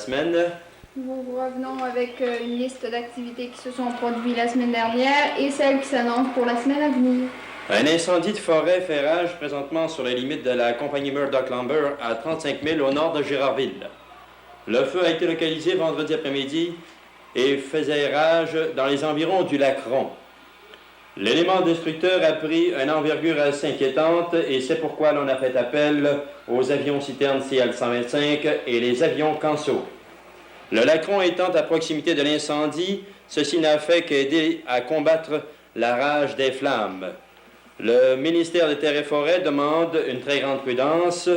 semaine. Nous revenons avec une liste d'activités qui se sont produites la semaine dernière et celles qui s'annoncent pour la semaine à venir. Un incendie de forêt fait rage présentement sur les limites de la compagnie Murdoch Lumber à 35 000 au nord de Gérardville. Le feu a été localisé vendredi après-midi et faisait rage dans les environs du lac Ron. L'élément destructeur a pris une envergure assez inquiétante et c'est pourquoi l'on a fait appel aux avions citernes CL-125 et les avions Canso. Le lac Ron étant à proximité de l'incendie, ceci n'a fait qu'aider à combattre la rage des flammes. Le ministère des Terres et Forêts demande une très grande prudence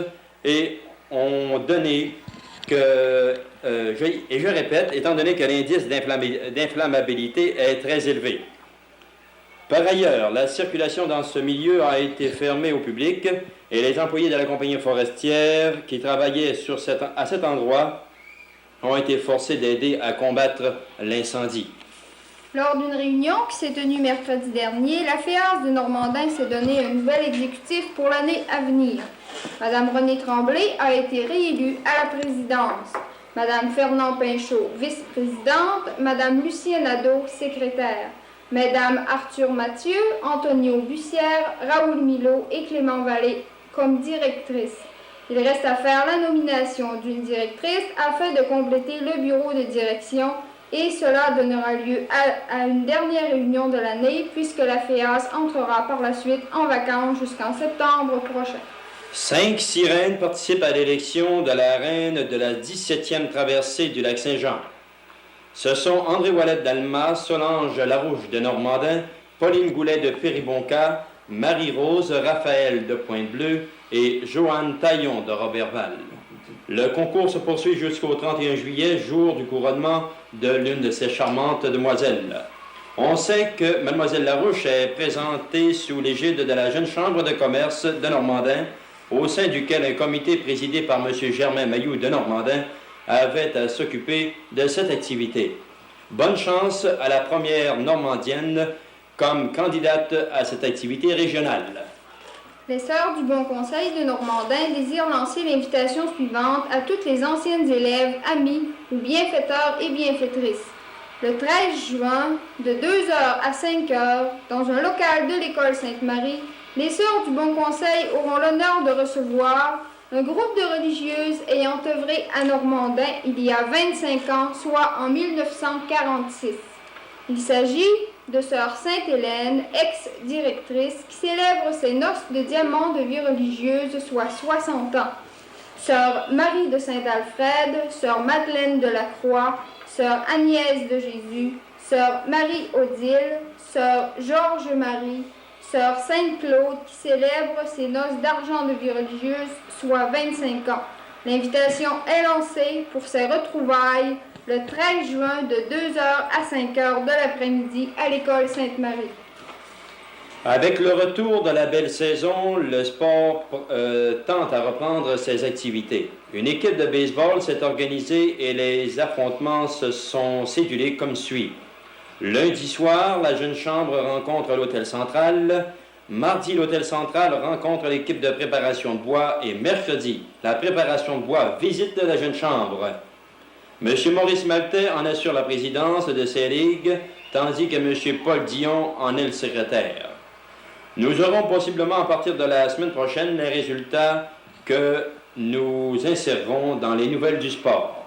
et ont donné que, je répète, étant donné que l'indice d'inflammabilité est très élevé. Par ailleurs, la circulation dans ce milieu a été fermée au public et les employés de la compagnie forestière qui travaillaient à cet endroit ont été forcés d'aider à combattre l'incendie. Lors d'une réunion qui s'est tenue mercredi dernier, la FEAS de Normandin s'est donné un nouvel exécutif pour l'année à venir. Madame Renée Tremblay a été réélue à la présidence. Madame Fernand Pinchot, vice-présidente. Madame Lucienne Nadeau, secrétaire. Mesdames Arthur Mathieu, Antonio Bussière, Raoul Milo et Clément Vallée comme directrices. Il reste à faire la nomination d'une directrice afin de compléter le bureau de direction et cela donnera lieu à une dernière réunion de l'année puisque la FEAS entrera par la suite en vacances jusqu'en septembre prochain. 5 sirènes participent à l'élection de la reine de la 17e traversée du lac Saint-Jean. Ce sont André Ouellette d'Alma, Solange Larouche de Normandin, Pauline Goulet de Péribonca, Marie-Rose Raphaël de Pointe-Bleue et Joanne Taillon de Robertval. Le concours se poursuit jusqu'au 31 juillet, jour du couronnement de l'une de ces charmantes demoiselles. On sait que Mlle Larouche est présentée sous l'égide de la Jeune Chambre de commerce de Normandin, au sein duquel un comité présidé par M. Germain Mailloux de Normandin avait à s'occuper de cette activité. Bonne chance à la première normandienne comme candidate à cette activité régionale. Les Sœurs du Bon Conseil de Normandin désirent lancer l'invitation suivante à toutes les anciennes élèves, amis ou bienfaiteurs et bienfaitrices. Le 13 juin, de 2h à 5h, dans un local de l'école Sainte-Marie, les Sœurs du Bon Conseil auront l'honneur de recevoir un groupe de religieuses ayant œuvré à Normandin il y a 25 ans, soit en 1946. Il s'agit de Sœur Sainte-Hélène, ex-directrice, qui célèbre ses noces de diamant de vie religieuse, soit 60 ans. Sœur Marie de Saint-Alfred, Sœur Madeleine de la Croix, Sœur Agnès de Jésus, Sœur Marie-Odile, Sœur Georges-Marie, Sœur Sainte-Claude, qui célèbre ses noces d'argent de vie religieuse, soit 25 ans. L'invitation est lancée pour ces retrouvailles le 13 juin de 2h à 5h de l'après-midi à l'école Sainte-Marie. Avec le retour de la belle saison, le sport tente à reprendre ses activités. Une équipe de baseball s'est organisée et les affrontements se sont cédulés comme suit. Lundi soir, la Jeune Chambre rencontre l'Hôtel Central. Mardi, l'Hôtel Central rencontre l'équipe de préparation de bois. Et mercredi, la préparation de bois visite la Jeune Chambre. M. Maurice Maltais en assure la présidence de ces ligues, tandis que M. Paul Dion en est le secrétaire. Nous aurons possiblement à partir de la semaine prochaine les résultats que nous insérerons dans les nouvelles du sport.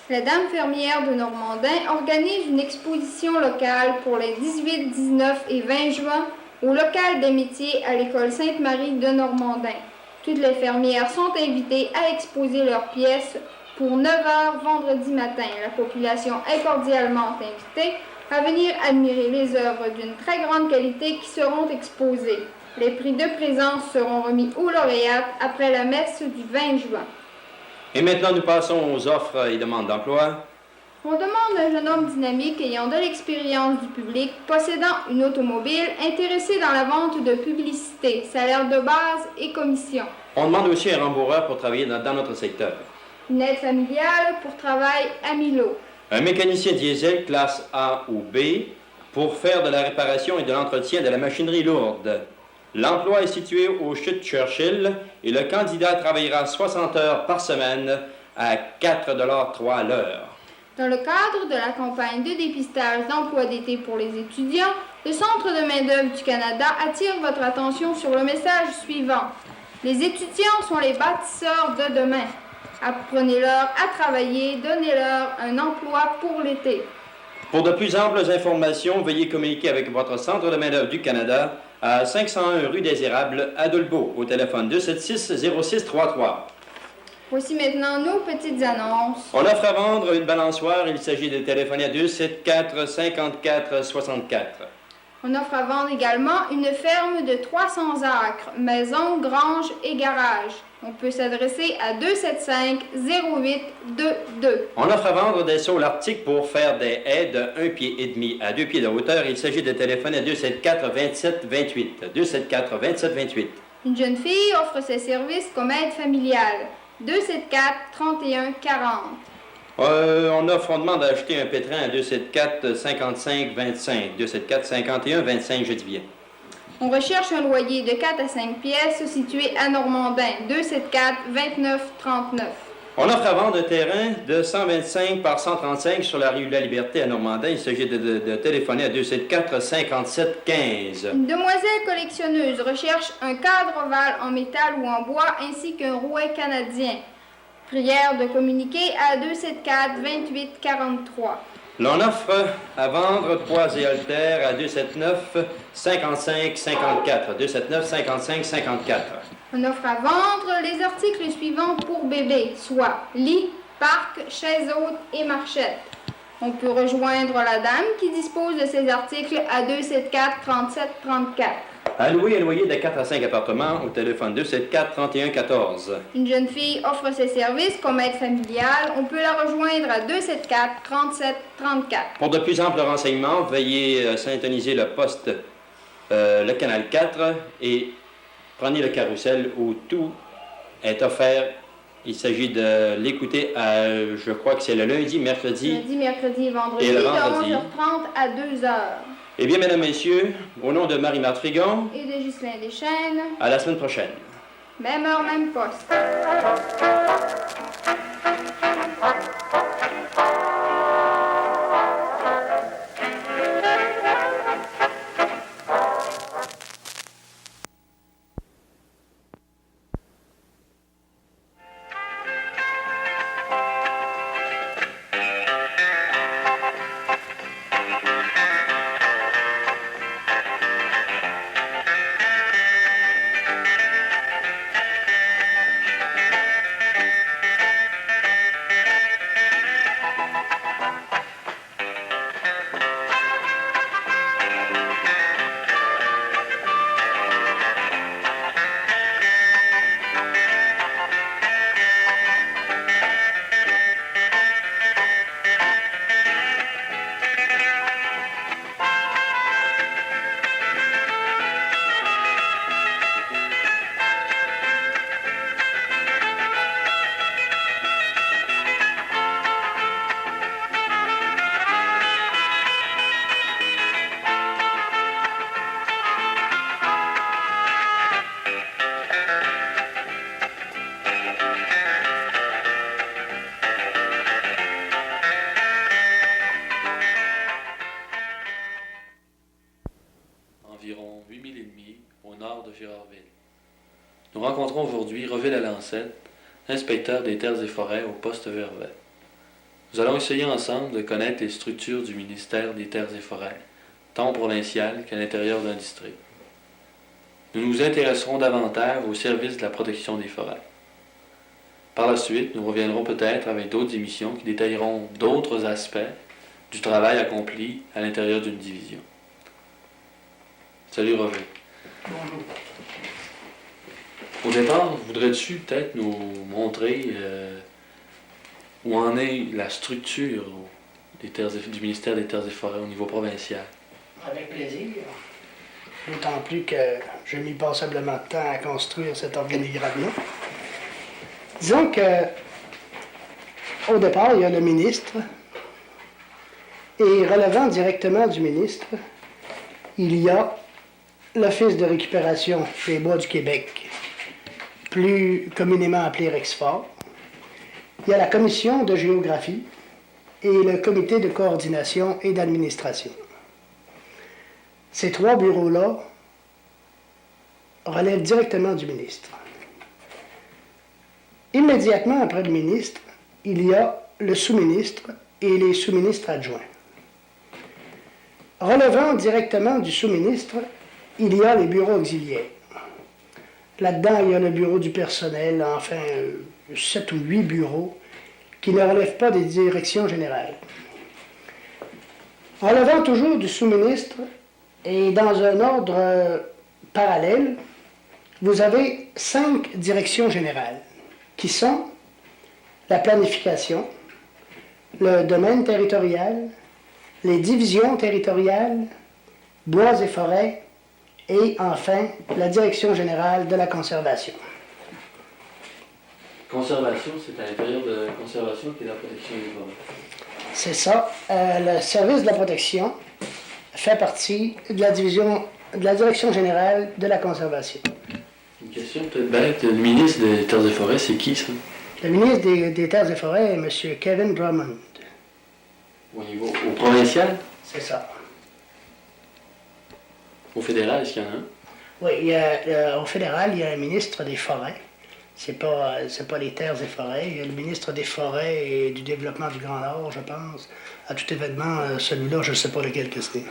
Les Dames fermières de Normandin organisent une exposition locale pour les 18, 19 et 20 juin au local des métiers à l'école Sainte-Marie de Normandin. Toutes les fermières sont invitées à exposer leurs pièces pour 9h vendredi matin. La population est cordialement invitée à venir admirer les œuvres d'une très grande qualité qui seront exposées. Les prix de présence seront remis aux lauréates après la messe du 20 juin. Et maintenant, nous passons aux offres et demandes d'emploi. On demande un jeune homme dynamique ayant de l'expérience du public, possédant une automobile, intéressé dans la vente de publicité, salaire de base et commission. On demande aussi un rembourreur pour travailler dans notre secteur. Une aide familiale pour travail à Milo. Un mécanicien diesel classe A ou B pour faire de la réparation et de l'entretien de la machinerie lourde. L'emploi est situé au Chute Churchill et le candidat travaillera 60 heures par semaine à 4,3 $ l'heure. Dans le cadre de la campagne de dépistage d'emploi d'été pour les étudiants, le Centre de main-d'œuvre du Canada attire votre attention sur le message suivant. Les étudiants sont les bâtisseurs de demain. Apprenez-leur à travailler, donnez-leur un emploi pour l'été. Pour de plus amples informations, veuillez communiquer avec votre Centre de main-d'œuvre du Canada à 501 rue des Érables à Dolbeau, au téléphone 276-0633. Voici maintenant nos petites annonces. On offre à vendre une balançoire. Il s'agit de téléphoner à 274-54-64. On offre à vendre également une ferme de 300 acres, maison, grange et garage. On peut s'adresser à 275-0822. On offre à vendre des saules arctiques pour faire des haies de 1,5 pied à 2 pieds de hauteur. Il s'agit de téléphoner à 274-27-28. 274-27-28. Une jeune fille offre ses services comme aide familiale. 274-3140. On demande d'acheter un pétrin à 274-55-25. 274-51-25, je dis bien. On recherche un loyer de 4 à 5 pièces situé à Normandin. 274-2939. On offre à vendre un terrain de 125 par 135 sur la rue de la Liberté à Normandin. Il s'agit de téléphoner à 274-57-15. Une demoiselle collectionneuse recherche un cadre ovale en métal ou en bois ainsi qu'un rouet canadien. Prière de communiquer à 274-2843. L'on offre à vendre poids et haltères à 279-55-54. 279-55-54. On offre à vendre les articles suivants pour bébé, soit lit, parc, chaise haute et marchette. On peut rejoindre la dame qui dispose de ces articles à 274-3734. À louer et loyer de 4 à 5 appartements au téléphone 274-3114. Une jeune fille offre ses services comme aide familiale. On peut la rejoindre à 274-3734. Pour de plus amples renseignements, veuillez syntoniser le poste, le canal 4 et prenez le carrousel où tout est offert. Il s'agit de l'écouter à, je crois que c'est le lundi, mercredi. Lundi, mercredi et vendredi, et le de vendredi. 11h30 à 2h. Eh bien, mesdames, messieurs, au nom de Marie-Marthe Frigon, Et de Ghislain Deschênes, à la semaine prochaine. même heure, même poste. Environ 8 000 et demi au nord de Gérardville. Nous rencontrons aujourd'hui Reville Lancette, inspecteur des terres et forêts au poste Vervet. Nous allons essayer ensemble de connaître les structures du ministère des terres et forêts, tant provincial qu'à l'intérieur d'un district. Nous nous intéresserons davantage au service de la protection des forêts. Par la suite, nous reviendrons peut-être avec d'autres émissions qui détailleront d'autres aspects du travail accompli à l'intérieur d'une division. Salut Roger. Bonjour. Au départ, voudrais-tu peut-être nous montrer où en est la structure du ministère des Terres et Forêts au niveau provincial? Avec plaisir. D'autant plus que j'ai mis passablement de temps à construire cet organigramme-là. Disons que, au départ, il y a le ministre, et relevant directement du ministre, il y a l'Office de récupération des bois du Québec, plus communément appelé Rexfort. il y a la commission de géographie et le comité de coordination et d'administration. Ces 3 bureaux-là relèvent directement du ministre. Immédiatement après le ministre, il y a le sous-ministre et les sous-ministres adjoints. Relevant directement du sous-ministre, il y a les bureaux auxiliaires. Là-dedans, il y a le bureau du personnel, enfin 7 ou 8 bureaux qui ne relèvent pas des directions générales. Relevant toujours du sous-ministre et dans un ordre parallèle, vous avez 5 directions générales qui sont la planification, le domaine territorial, les divisions territoriales, bois et forêts, et enfin la direction générale de la conservation. Conservation, c'est à l'intérieur de la conservation qui est la protection des forêts. C'est ça. Le service de la protection fait partie de la direction générale de la conservation. Une question peut-être bête. Le ministre des Terres et Forêts, c'est qui ça? Le ministre des Terres et Forêts est M. Kevin Drummond. Au provincial? C'est ça. Au fédéral, est-ce qu'il y en a un? Oui, au fédéral, il y a un ministre des Forêts. C'est pas les Terres et Forêts. Il y a le ministre des Forêts et du Développement du Grand Nord, je pense. À tout événement, celui-là, je ne sais pas lequel que c'est.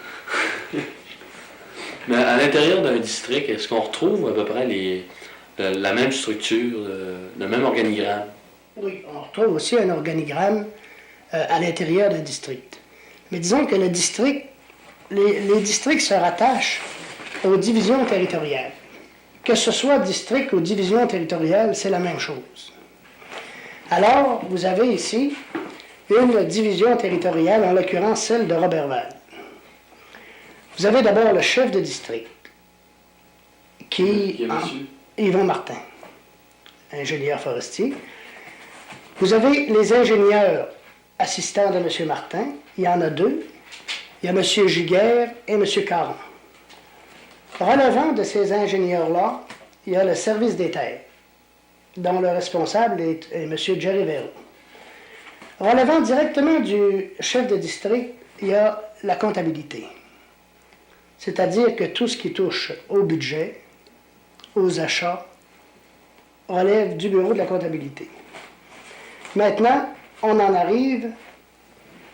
Mais à l'intérieur d'un district, est-ce qu'on retrouve à peu près la même structure, le même organigramme? Oui, on retrouve aussi un organigramme à l'intérieur d'un district. Mais disons que les districts se rattachent aux divisions territoriales. Que ce soit district ou division territoriale, c'est la même chose. Alors, vous avez ici une division territoriale, en l'occurrence celle de Roberval. Vous avez d'abord le chef de district, qui est Yvon Martin, ingénieur forestier. Vous avez les ingénieurs assistants de M. Martin, il y en a 2. Il y a M. Giguère et M. Caron. Relevant de ces ingénieurs-là, il y a le service des terres, dont le responsable est M. Jerry Vero. Relevant directement du chef de district, il y a la comptabilité. C'est-à-dire que tout ce qui touche au budget, aux achats, relève du bureau de la comptabilité. Maintenant, on en arrive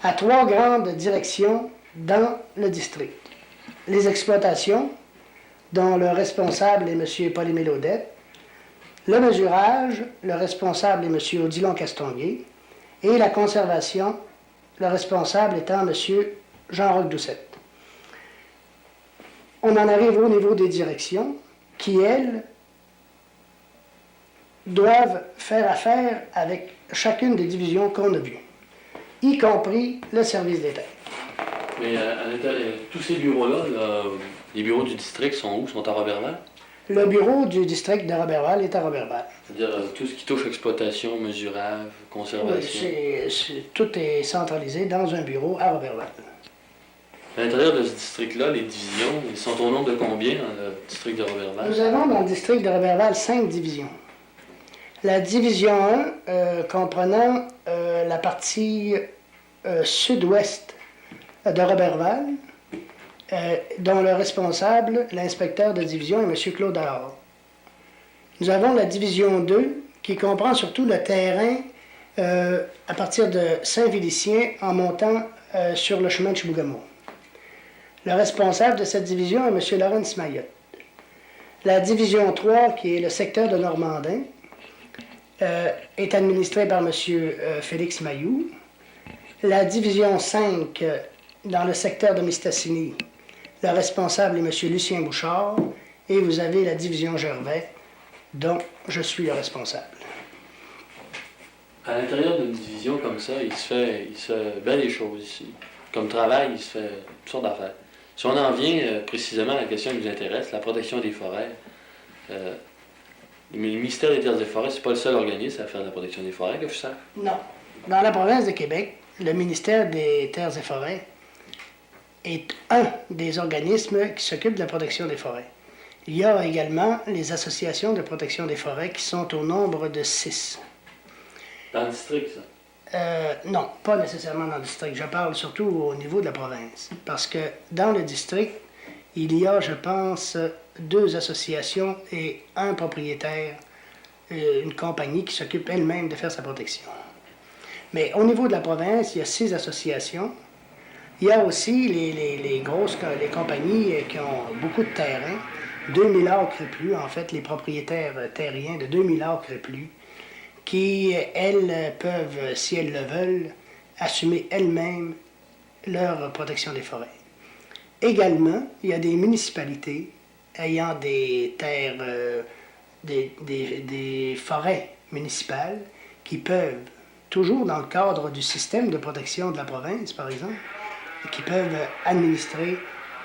à 3 grandes directions dans le district. Les exploitations, dont le responsable est M. Paul-Émile Audette, le mesurage, le responsable est M. Odilon Castonguay, et la conservation, le responsable étant M. Jean-Roch Doucette. On en arrive au niveau des directions qui, elles, doivent faire affaire avec chacune des divisions qu'on a vues, y compris le service des terres. Mais à l'intérieur, tous ces bureaux-là, les bureaux du district sont où? Sont à Roberval? Le bureau du district de Roberval est à Roberval. C'est-à-dire tout ce qui touche exploitation, mesurage, conservation? Oui, tout est centralisé dans un bureau à Roberval. À l'intérieur de ce district-là, les divisions, ils sont au nombre de combien dans le district de Roberval? Nous avons dans le district de Roberval 5 divisions. La division 1, comprenant la partie sud-ouest de Roberval, dont le responsable, l'inspecteur de division, est M. Claude Allard. Nous avons la division 2, qui comprend surtout le terrain à partir de Saint-Félicien en montant sur le chemin de Chibougamau. Le responsable de cette division est M. Laurence Mayotte. La division 3, qui est le secteur de Normandin, est administrée par M. Félix Mailloux. La division 5, dans le secteur de Mistassini, le responsable est M. Lucien Bouchard. Et vous avez la division Gervais, dont je suis le responsable. À l'intérieur d'une division comme ça, il se fait bien des choses ici. Comme travail, il se fait toutes sortes d'affaires. Si on en vient précisément à la question qui nous intéresse, la protection des forêts, le ministère des Terres et Forêts, c'est pas le seul organisme à faire de la protection des forêts, que je sache? Non. Dans la province de Québec, le ministère des Terres et Forêts est un des organismes qui s'occupent de la protection des forêts. Il y a également les associations de protection des forêts qui sont au nombre de 6. Dans le district, ça? Non, pas nécessairement dans le district. Je parle surtout au niveau de la province. Parce que dans le district, il y a, je pense, 2 associations et un propriétaire, une compagnie qui s'occupe elle-même de faire sa protection. Mais au niveau de la province, il y a 6 associations. Il y a aussi les compagnies qui ont beaucoup de terrain, 2000 acres et plus, en fait, les propriétaires terriens de 2000 acres et plus, qui, elles, peuvent, si elles le veulent, assumer elles-mêmes leur protection des forêts. Également, il y a des municipalités ayant des terres, des forêts municipales qui peuvent, toujours dans le cadre du système de protection de la province, par exemple, qui peuvent administrer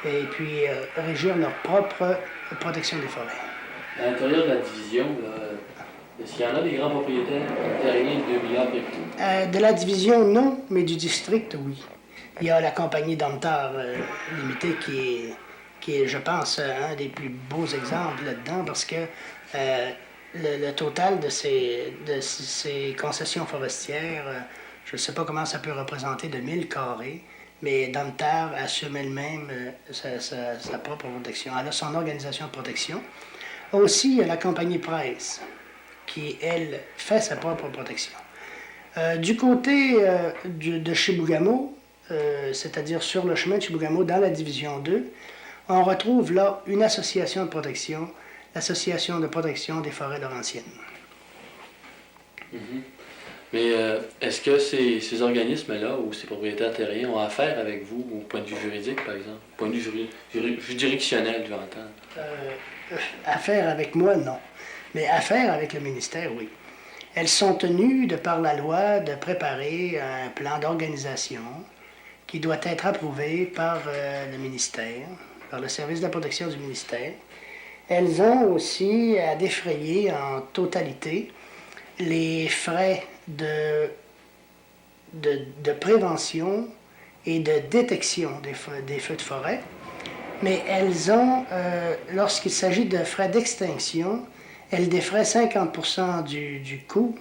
et puis régir leur propre protection des forêts. À l'intérieur de la division, là, est-ce qu'il y en a des grands propriétaires terriens de 2 milliards et tout? De la division, non, mais du district, oui. Il y a la compagnie Domtar Limitée qui est, je pense, un des plus beaux exemples là-dedans parce que le total de ces concessions forestières, je ne sais pas comment ça peut représenter de 1000 carrés, mais Domtar assume elle-même sa propre protection. Elle a son organisation de protection. Aussi, il y a la compagnie Presse qui, elle, fait sa propre protection. Du côté de Chibougamau, c'est-à-dire sur le chemin de Chibougamau, dans la division 2, on retrouve là une association de protection, l'Association de protection des forêts laurentiennes. Mm-hmm. Mais est-ce que ces organismes-là ou ces propriétaires terriens ont affaire avec vous au point de vue juridique, par exemple? Au point de vue juridictionnel, je vais entendre. Affaire avec moi, non. Mais affaire avec le ministère, oui. Elles sont tenues, de par la loi, de préparer un plan d'organisation qui doit être approuvé par le ministère, par le service de la protection du ministère. Elles ont aussi à défrayer en totalité les frais de prévention et de détection des feux de forêt, mais elles ont, lorsqu'il s'agit de frais d'extinction, elles défraient 50% du coût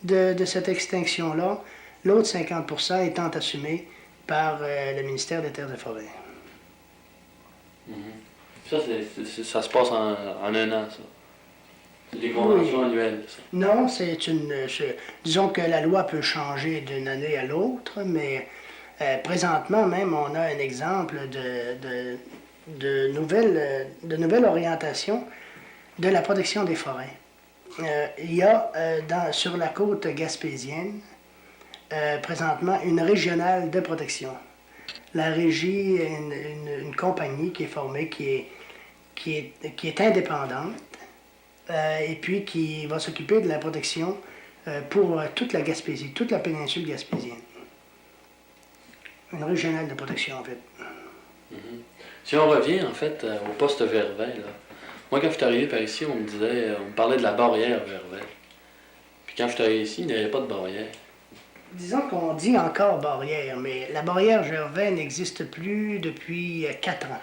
de cette extinction-là, l'autre 50% étant assumé par le ministère des Terres et Forêts. Mm-hmm. Ça se passe en un an, ça? C'est des conventions annuelles, ça? Non, disons que la loi peut changer d'une année à l'autre, mais présentement même, on a un exemple de nouvelles orientations de la protection des forêts. Il y a sur la côte gaspésienne, présentement, une régionale de protection. La régie est une compagnie qui est formée, qui est indépendante, et puis qui va s'occuper de la protection pour toute la Gaspésie, toute la péninsule gaspésienne. Une régionale de protection, en fait. Mm-hmm. Si on revient, en fait, au poste Vervet, là, moi, quand je suis arrivé par ici, on me parlait de la barrière Vervet. Puis quand je suis arrivé ici, il n'y avait pas de barrière. Disons qu'on dit encore barrière, mais la barrière Gervais n'existe plus depuis 4 ans.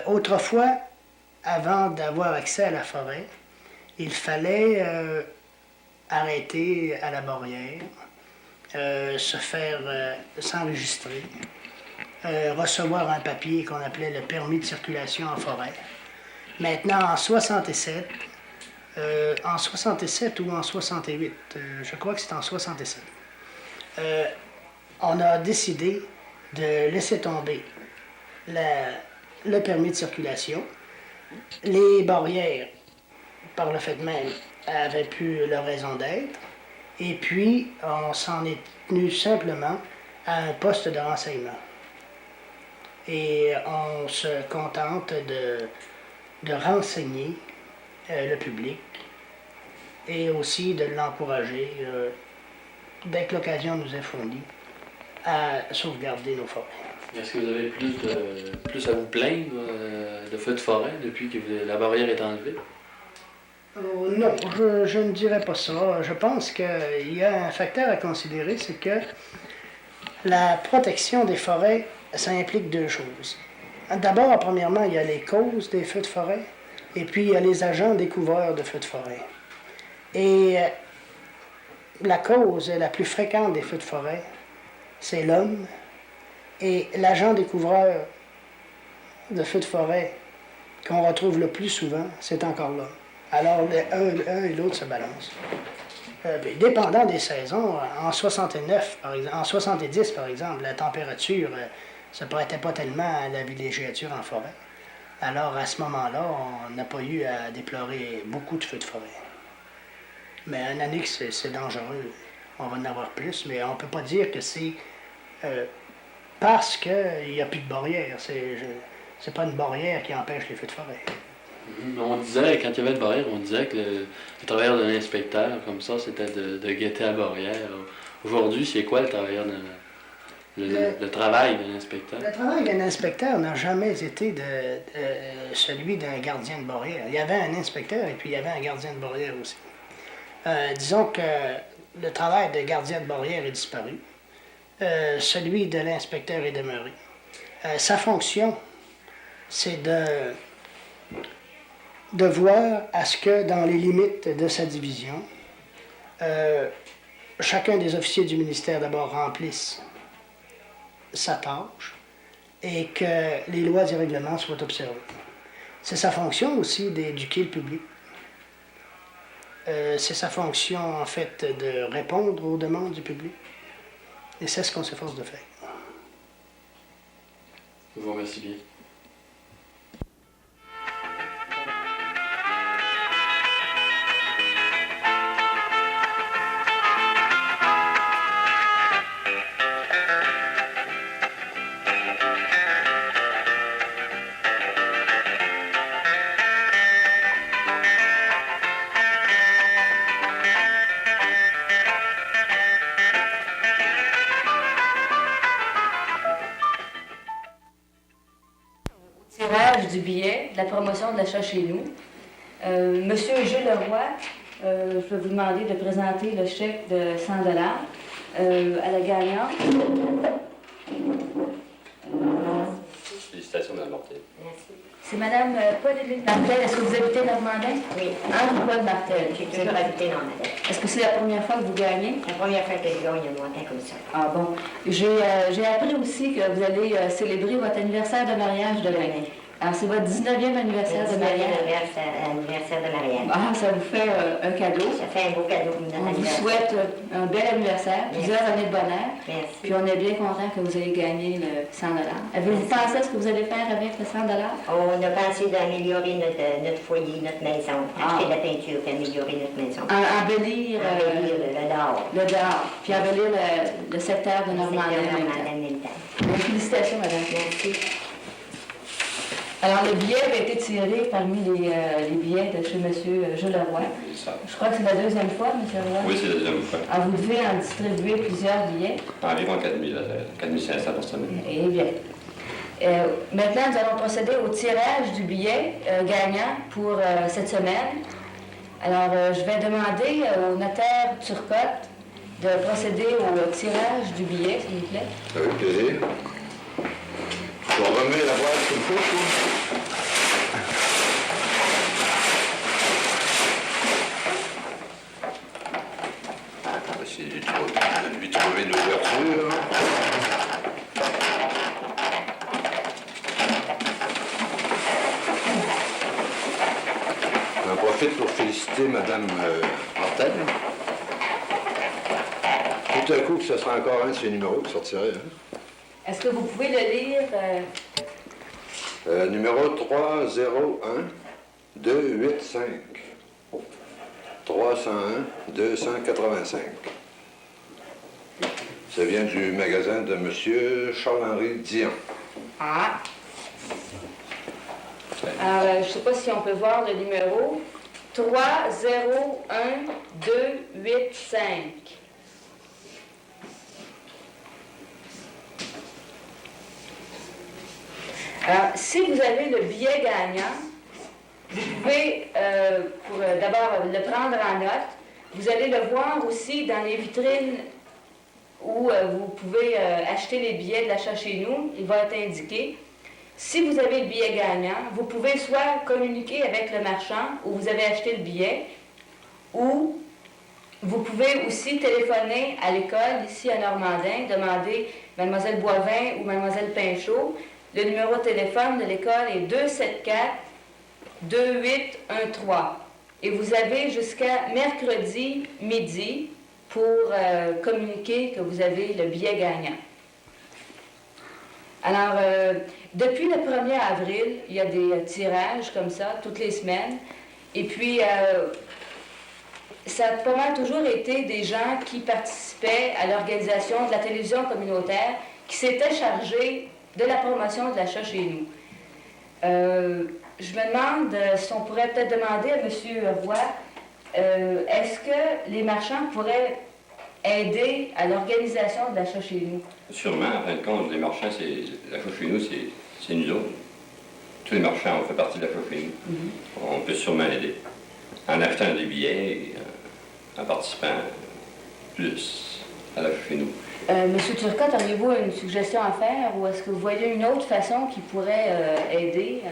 Autrefois, avant d'avoir accès à la forêt, il fallait arrêter à la barrière, se faire s'enregistrer, recevoir un papier qu'on appelait le permis de circulation en forêt. Maintenant, en 67 ou en 68, je crois que c'est en 67, on a décidé de laisser tomber le permis de circulation. Les barrières, par le fait même, avaient plus leur raison d'être. Et puis, on s'en est tenu simplement à un poste de renseignement. Et on se contente de renseigner le public et aussi de l'encourager, dès que l'occasion nous est fournie, à sauvegarder nos forêts. Est-ce que vous avez plus à vous plaindre de feux de forêt depuis que la barrière est enlevée? Non, je ne dirais pas ça. Je pense qu'il y a un facteur à considérer, c'est que la protection des forêts, ça implique 2 choses. D'abord, premièrement, il y a les causes des feux de forêt, et puis il y a les agents découvreurs de feux de forêt. Et la cause la plus fréquente des feux de forêt, c'est l'homme. Et l'agent découvreur de feux de forêt qu'on retrouve le plus souvent, c'est encore l'homme. Alors, un et l'autre se balancent. Dépendant des saisons, en 69, par exemple, en 70, par exemple, la température ne se prêtait pas tellement à la villégiature en forêt. Alors, à ce moment-là, on n'a pas eu à déplorer beaucoup de feux de forêt. Mais une année que c'est dangereux, on va en avoir plus, mais on ne peut pas dire que c'est parce qu'il n'y a plus de barrière. C'est pas une barrière qui empêche les feux de forêt. On disait, quand il y avait de barrière, on disait que le travailleur de l'inspecteur, comme ça, c'était de guetter la barrière. Aujourd'hui, c'est quoi le travailleur le travail de l'inspecteur? Le travail d'un inspecteur n'a jamais été celui d'un gardien de barrière. Il y avait un inspecteur et puis il y avait un gardien de barrière aussi. Disons que le travail de gardien de barrière est disparu. Celui de l'inspecteur est demeuré. Sa fonction, c'est de voir à ce que, dans les limites de sa division, chacun des officiers du ministère d'abord remplisse sa tâche et que les lois et règlements soient observés. C'est sa fonction aussi d'éduquer le public. C'est sa fonction, en fait, de répondre aux demandes du public. Et c'est ce qu'on s'efforce de faire. Je vous remercie bien. Du billet, de la promotion de l'achat chez nous. Monsieur Jules Leroy, je vais vous demander de présenter le chèque de 100 à la gagnante. Félicitations, Mme Martel. Merci. C'est Mme Paul-Émile Martel. Est-ce que vous habitez Normandin? Oui. Paul Martel. J'ai toujours habité Normandin. Est-ce que c'est la première fois que vous gagnez? La première fois que je gagne un montant comme ça. Ah bon. J'ai appris aussi que vous allez célébrer votre anniversaire de mariage demain. Alors, c'est votre 19e anniversaire de mariage. Anniversaire de mariage. Ah, ça vous fait un cadeau. Ça fait un beau cadeau pour notre On vous anniversaire. souhaite un bel anniversaire, plusieurs années de bonheur. Merci. Puis on est bien content que vous ayez gagné le 100 Avez-vous pensé à ce que vous allez faire avec le 100 On a pensé d'améliorer notre foyer, notre maison. Acheter de la peinture et améliorer notre maison. Embellir le dehors. le dehors, puis embellir le secteur de Normandie en même temps. Félicitations, madame. Merci. Alors, le billet avait été tiré parmi les billets de chez M. Jules Leroy. Je crois que c'est la deuxième fois, M. Leroy. Oui, c'est la deuxième fois. Alors, vous devez en distribuer plusieurs billets. Environ 4500 par semaine. Eh bien. Maintenant, nous allons procéder au tirage du billet gagnant pour cette semaine. Alors, je vais demander au notaire Turcotte de procéder au tirage du billet, s'il vous plaît. Avec plaisir. On remet la boîte qu'il faut. On va essayer de lui trouver l'ouverture. J'en profite pour féliciter Mme Martel. Tout à coup, que ce sera encore un de ses numéros qui sortirait. Hein? Est-ce que vous pouvez le lire? Numéro 301 285 301 285. Ça vient du magasin de M. Charles-Henri Dion. Ah! Alors, je ne sais pas si on peut voir le numéro. 301 285. Alors, si vous avez le billet gagnant, vous pouvez d'abord le prendre en note. Vous allez le voir aussi dans les vitrines où vous pouvez acheter les billets de l'achat chez nous. Il va être indiqué. Si vous avez le billet gagnant, vous pouvez soit communiquer avec le marchand où vous avez acheté le billet, ou Vous pouvez aussi téléphoner à l'école ici à Normandin, demander Mademoiselle Boivin ou Mademoiselle Pinchot. Le numéro de téléphone de l'école est 274-2813. Et vous avez jusqu'à mercredi midi pour communiquer que vous avez le billet gagnant. Alors, depuis le 1er avril, il y a des tirages comme ça, toutes les semaines. Et puis, ça a pas mal toujours été des gens qui participaient à l'organisation de la télévision communautaire qui s'étaient chargés de la promotion de l'achat chez nous. Je me demande si on pourrait peut-être demander à M. Roy, est-ce que les marchands pourraient aider à l'organisation de l'achat chez nous? Sûrement, en fin de compte, les marchands, l'achat chez nous, c'est nous autres. Tous les marchands, on fait partie de l'achat chez nous. On peut sûrement aider. En achetant des billets et en participant plus à l'achat chez nous. Monsieur Turcotte, auriez-vous une suggestion à faire ou est-ce que vous voyez une autre façon qui pourrait aider?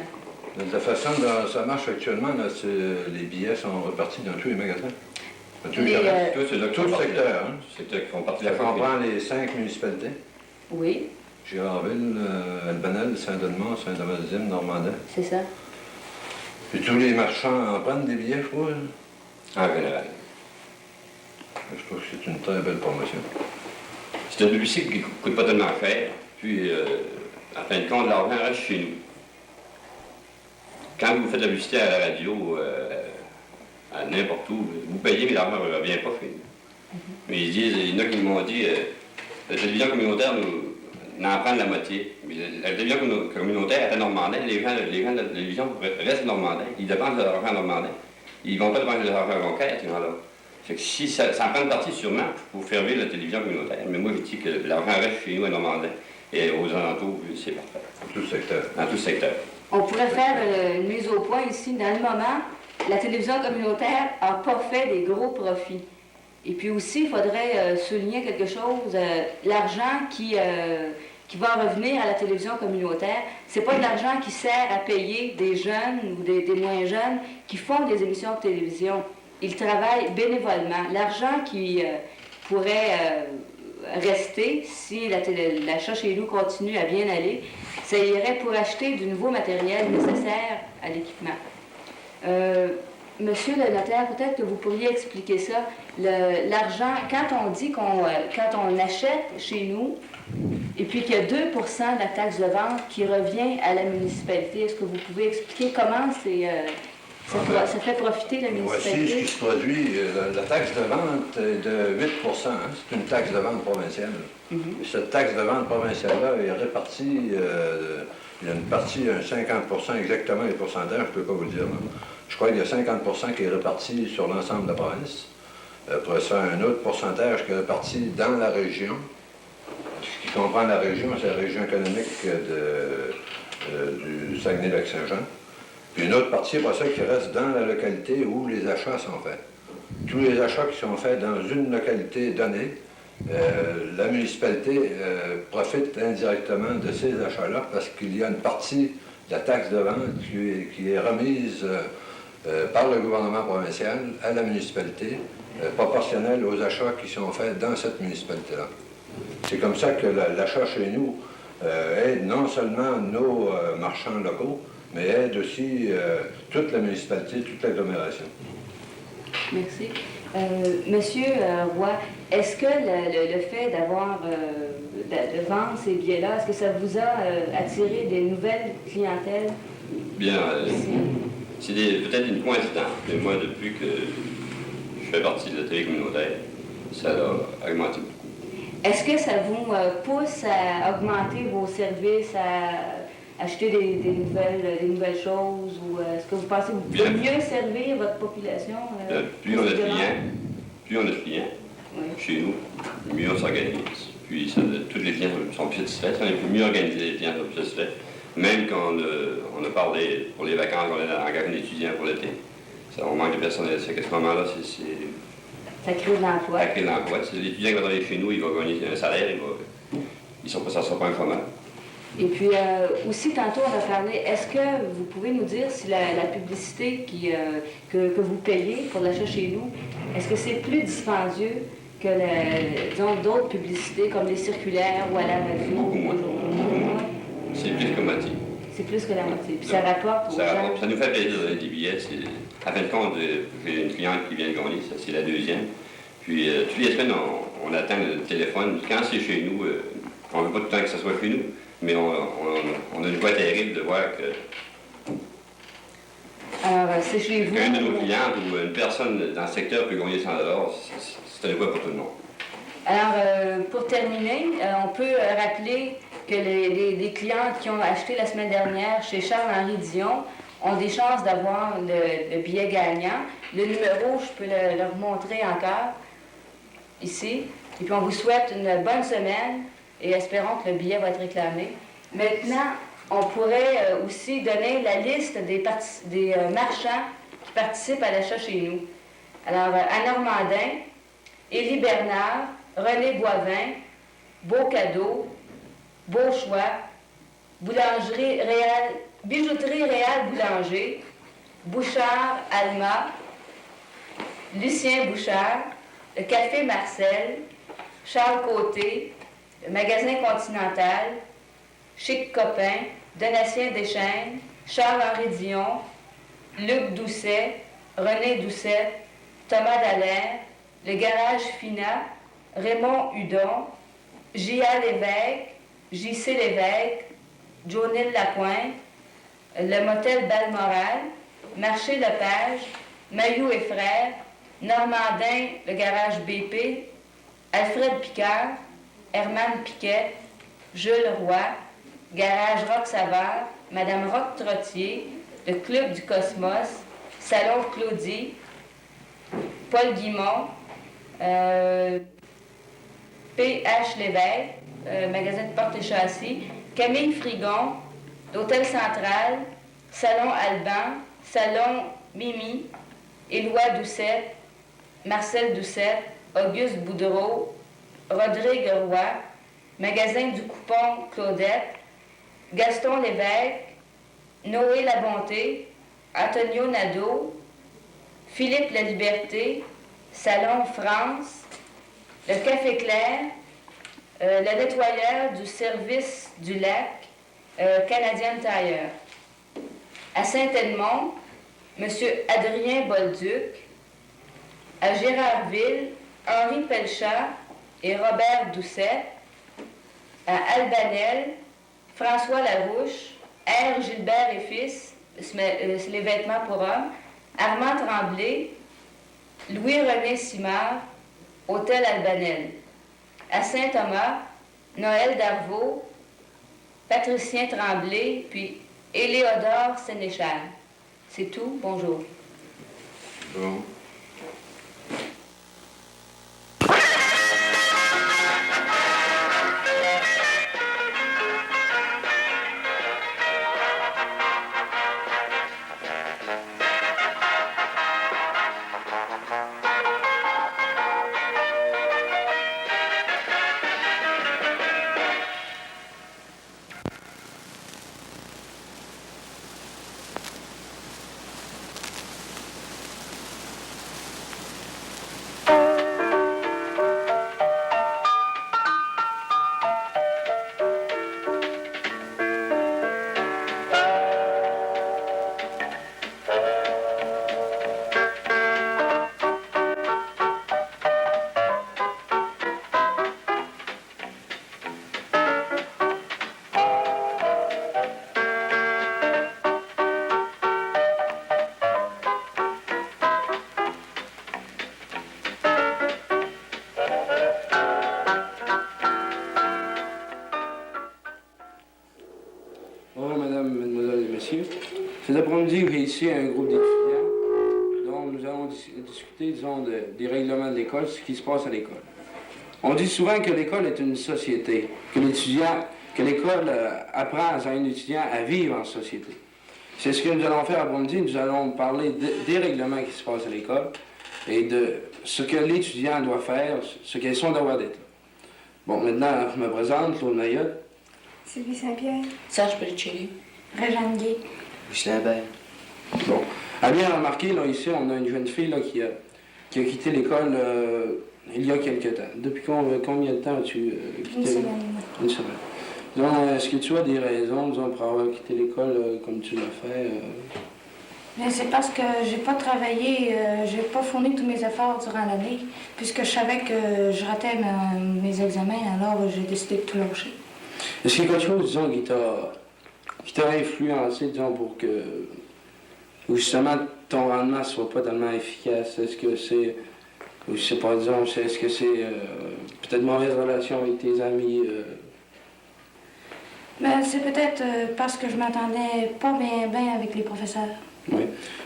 De la façon dont ça marche actuellement, là, les billets sont repartis dans tous les magasins. Dans tous les commerces. Tout le secteur. Hein? Secteurs qui font partie de Ça l'achat chez nous. comprend les 5 municipalités. Oui, Girardville, Albanel, Saint-Donnemont, Saint-Domingue, Normandin. c'est ça. Puis tous les marchands en prennent des billets, je crois. En général. Je trouve que c'est une très belle promotion. C'est une publicité qui ne coûte pas tellement cher. Puis, en fin de compte, l'argent reste chez nous. Quand vous faites de la publicité à la radio, à n'importe où, vous payez, mais l'argent ne revient pas chez nous. Mais ils disent, il y en a qui m'ont dit, la télévision communautaire nous en prend la moitié. Mais la télévision communautaire est à Normandin, les gens de la télévision restent à Normandin, ils dépensent de l'argent à Normandin. Ils ne vont pas dépenser de l'argent à Conquête, ces gens-là. Fait que si ça en prend une partie sûrement pour faire vivre la télévision communautaire. Mais moi, je dis que l'argent reste chez nous à Normandin et aux alentours, c'est parfait. Dans tout le secteur. Dans tout le secteur. On pourrait faire une mise au point ici. Dans le moment, la télévision communautaire n'a pas fait des gros profits. Et puis aussi, il faudrait souligner quelque chose. L'argent qui va revenir à la télévision communautaire, c'est pas de l'argent qui sert à payer des jeunes ou des moins jeunes qui font des émissions de télévision. Ils travaillent bénévolement. L'argent qui pourrait rester, si l'achat chez nous continue à bien aller, ça irait pour acheter du nouveau matériel nécessaire à l'équipement. Monsieur le notaire, peut-être que vous pourriez expliquer ça. L'argent, quand on dit quand on achète chez nous, et puis qu'il y a 2 de la taxe de vente qui revient à la municipalité, est-ce que vous pouvez expliquer comment ça fait profiter la Voici municipalité? ce qui se produit. La taxe de vente est de 8 hein? C'est une taxe de vente provinciale. Cette taxe de vente provinciale-là est répartie, il y a une partie, un 50 exactement les pourcentages, je ne peux pas vous le dire. Là. Je crois qu'il y a 50 qui est réparti sur l'ensemble de la province. Après ça, un autre pourcentage qui est réparti dans la région. Ce qui comprend la région, c'est la région économique du Saguenay-Lac-Saint-Jean. Puis une autre partie, après ça, qui reste dans la localité où les achats sont faits. Tous les achats qui sont faits dans une localité donnée, la municipalité profite indirectement de ces achats-là parce qu'il y a une partie de la taxe de vente qui est remise par le gouvernement provincial à la municipalité, proportionnelle aux achats qui sont faits dans cette municipalité-là. C'est comme ça que l'achat chez nous aide non seulement nos marchands locaux, mais aide aussi toute la municipalité, toute l'agglomération. Merci. Monsieur Roy, est-ce que le fait d'avoir, de vendre ces billets-là, est-ce que ça vous a attiré des nouvelles clientèles? Bien, c'est peut-être une coïncidence, mais moi, depuis que je fais partie de la télé communautaire, ça a augmenté beaucoup. Est-ce que ça vous pousse à augmenter vos services, à acheter des nouvelles choses, ou est-ce que vous pensez que vous pouvez mieux servir votre population? Plus on a de clients, oui. Chez nous, mieux on s'organise. Puis tous les clients sont plus satisfaits. Si on est mieux organisé, les clients sont plus satisfaits. Même quand on a parlé pour les vacances, on a engagé un étudiant pour l'été. On manque de personnel. C'est qu'à ce moment-là, ça crée de l'emploi. Ça crée de l'emploi. C'est l'étudiant qui va travailler chez nous, il va gagner un salaire, ça ne sera pas un chômage. Et puis aussi, tantôt, on a parlé, est-ce que vous pouvez nous dire si la publicité que vous payez pour l'achat chez nous, est-ce que c'est plus dispendieux que disons, d'autres publicités comme les circulaires ou à la radio? Beaucoup moins. C'est plus que moitié. C'est plus que la moitié. Puis ça rapporte aux gens. Ça nous fait plaisir de donner des billets. À fin de compte, j'ai une cliente qui vient de gagner, ça c'est la deuxième. Puis toutes les semaines, on attend le téléphone. Quand c'est chez nous, on ne veut pas tout le temps que ça soit chez nous, mais on a une joie terrible de voir que alors, c'est chez vous. qu'un de nos clientes ou une personne dans le secteur peut gagner 100 $, c'est une joie pour tout le monde. Alors, pour terminer, on peut rappeler que les clients qui ont acheté la semaine dernière chez Charles-Henri Dion ont des chances d'avoir le billet gagnant. Le numéro, je peux le remontrer encore, ici. Et puis on vous souhaite une bonne semaine et espérons que le billet va être réclamé. Maintenant, on pourrait aussi donner la liste des marchands qui participent à l'achat chez nous. Alors, à Normandin, Élie Bernard, René Boivin, Beau Cadeau, Beau Choix, Bijouterie Réal Boulanger, Bouchard Alma, Lucien Bouchard, le Café Marcel, Charles Côté, le Magasin Continental, Chic Copain, Donatien Deschaines, Charles-Henri Dion, Luc Doucet, René Doucet, Thomas Dallaire, le Garage Fina, Raymond Hudon, J.A. Lévesque, J.C. Lévesque, Jonil Lapointe, le Motel Balmoral, Marché Lepage, Mailloux et Frères, Normandin, le Garage BP, Alfred Picard, Herman Piquet, Jules Roy, Garage Rock Savard, Madame Rock Trottier, le Club du Cosmos, Salon Claudie, Paul Guimont, P.H. Lévesque, magasin de porte et châssis, Camille Frigon, l'Hôtel Central, Salon Alban, Salon Mimi, Éloi Doucet, Marcel Doucet, Auguste Boudreau, Rodrigue Roy, magasin du Coupon Claudette, Gaston Lévesque, Noé La Bonté, Antonio Nadeau, Philippe La Liberté, Salon France, le Café Clair, le nettoyeur du service du lac, Canadian Tire. À Saint-Edmond, M. Adrien Bolduc. À Gérardville, Henri Pelchat et Robert Doucet. À Albanel, François Larouche, R. Gilbert et Fils, c'est les vêtements pour hommes, Armand Tremblay, Louis-René Simard, Hôtel Albanel. À Saint-Thomas, Noël Darvaux, Patricien Tremblay, puis Éléodore Sénéchal. C'est tout. Bonjour. Bon. Cet après-midi, j'ai ici un groupe d'étudiants dont nous allons discuter, disons, des règlements de l'école, ce qui se passe à l'école. On dit souvent que l'école est une société, que l'école apprend à un étudiant à vivre en société. C'est ce que nous allons faire après-midi. Nous allons parler des règlements qui se passent à l'école et de ce que l'étudiant doit faire, ce qu'est son devoir d'être. Bon, maintenant, je me présente, Claude Mayotte. Sylvie Saint-Pierre. Serge Pellicelli. Réjeanne Gay. Lucien Hébert. Bon. À bien remarquer, là, ici, on a une jeune fille là, qui a quitté l'école il y a quelque temps. Depuis combien de temps as-tu quitté? Une semaine. Une semaine. Donc, est-ce que tu as des raisons, disons, pour avoir quitté l'école comme tu l'as fait? Mais c'est parce que j'ai pas travaillé, j'ai pas fourni tous mes efforts durant l'année, puisque je savais que je ratais mes examens, alors j'ai décidé de tout lâcher. Est-ce qu'il y a quelque chose, disons, qui t'a influencé, disons, pour que justement ton rendement ne soit pas tellement efficace? Est-ce que c'est, je sais pas, disons, est-ce que c'est peut-être mauvaise relation avec tes amis? Ben, c'est peut-être parce que je m'entendais pas bien avec les professeurs. Oui.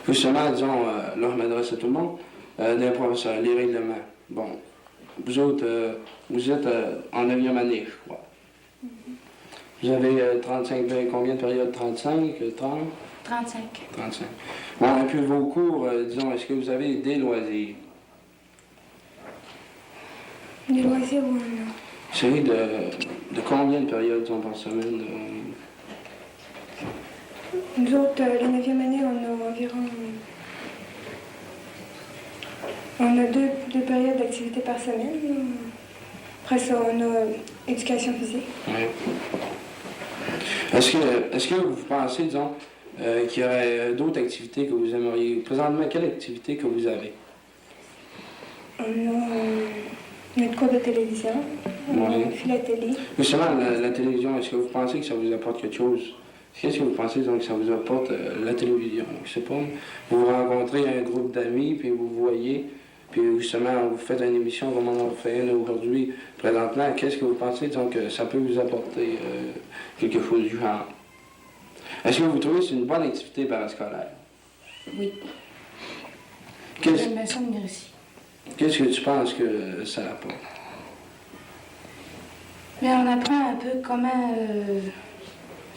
Justement, disons, là, je m'adresse à tout le monde, des professeurs, les règlements. Bon, vous autres, vous êtes en 9e année, je crois. Vous avez 35, combien de périodes? 35, 30? 35. 35. Bon, et puis vos cours, disons, est-ce que vous avez des loisirs? Des loisirs, oui. C'est de combien de périodes, disons, par semaine? Nous autres, la 9e année, on a environ... On a deux périodes d'activité par semaine. Après ça, on a éducation physique. Oui. Est-ce que vous pensez, disons, qu'il y aurait d'autres activités que vous aimeriez? Présentement, quelle activité que vous avez? On a notre cours de télévision, on a philatélie. Justement, la télévision, est-ce que vous pensez que ça vous apporte quelque chose? Qu'est-ce que vous pensez donc, que ça vous apporte la télévision? Je sais pas, vous rencontrez un groupe d'amis, puis vous voyez, puis justement, vous faites une émission comme on en fait une aujourd'hui, présentement. Qu'est-ce que vous pensez donc, que ça peut vous apporter quelque chose du genre? Est-ce que vous trouvez que c'est une bonne activité parascolaire? Oui. J'aime bien ça venir ici. Qu'est-ce que tu penses que ça apporte? Bien, on apprend un peu comment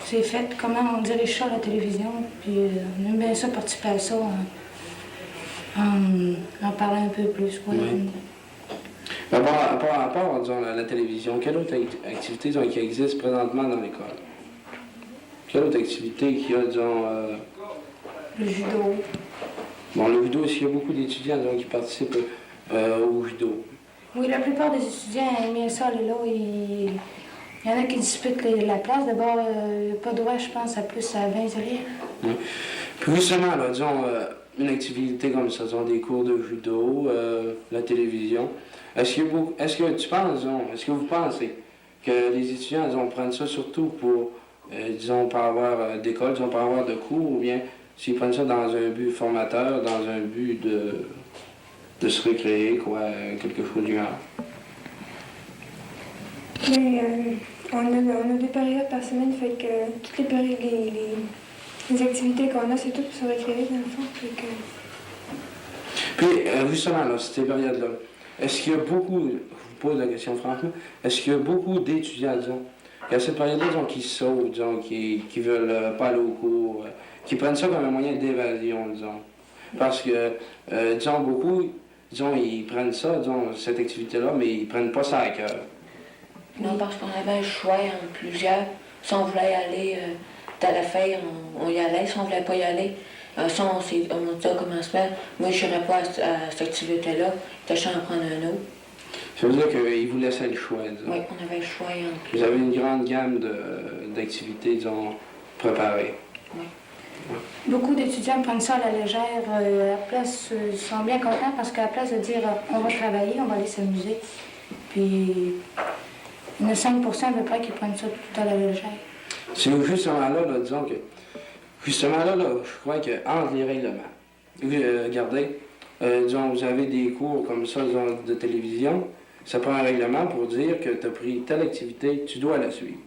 c'est fait, comment on dirige ça à la télévision, puis on aime bien ça, participer à ça, en parler un peu plus. Quoi. Oui. À part disons, la télévision, quelle autre activité disons, qui existe présentement dans l'école? Quelle autre activité qu'il y a, disons... Le judo. Bon, le judo, est-ce qu'il y a beaucoup d'étudiants disons, qui participent au judo? Oui, la plupart des étudiants aiment bien ça, là. Il y en a qui disputent la place. D'abord, pas droit, je pense, à plus à 20 élèves. Oui. Puis justement, là, disons, une activité comme ça, disons, des cours de judo, la télévision. Est-ce que tu penses, disons, est-ce que vous pensez que les étudiants, disons, prennent ça surtout pour, disons, pas avoir d'école, disons, pas avoir de cours, ou bien s'ils prennent ça dans un but formateur, dans un but de se récréer, quoi, quelque chose du genre? Mais on a des périodes par semaine, fait que toutes les périodes, les activités qu'on a, c'est tout pour se récréer, dans le fond. Fait que... Puis, justement, là, ces périodes-là, est-ce qu'il y a beaucoup, je vous pose la question franchement, est-ce qu'il y a beaucoup d'étudiants, disons, à cette période-là, disons, qui sautent, disons, qui veulent pas aller au cours, qui prennent ça comme un moyen d'évasion, disons? Parce que, disons, beaucoup, disons, ils prennent ça, disons, cette activité-là, mais ils prennent pas ça à cœur. Non, parce qu'on avait un choix entre plusieurs. Si on voulait aller à la fête, on y allait. Si on voulait pas y aller, on dit au commencement, moi je n'irais pas à cette activité-là, tâchant d'en prendre un autre. Ça veut dire qu'ils vous laissaient le choix, disons. Oui, on avait le choix entre plusieurs. Vous avez une grande gamme d'activités, disons, préparées. Oui. Beaucoup d'étudiants prennent ça à la légère. À la place, ils sont bien contents parce qu'à la place de dire on va travailler, on va aller s'amuser. Puis il y en a 5% à peu près qui prennent ça tout à la légère. C'est justement là, disons que. Justement là, je crois qu'entre les règlements, regardez, disons, vous avez des cours comme ça, disons, de télévision, ça prend un règlement pour dire que tu as pris telle activité, tu dois la suivre.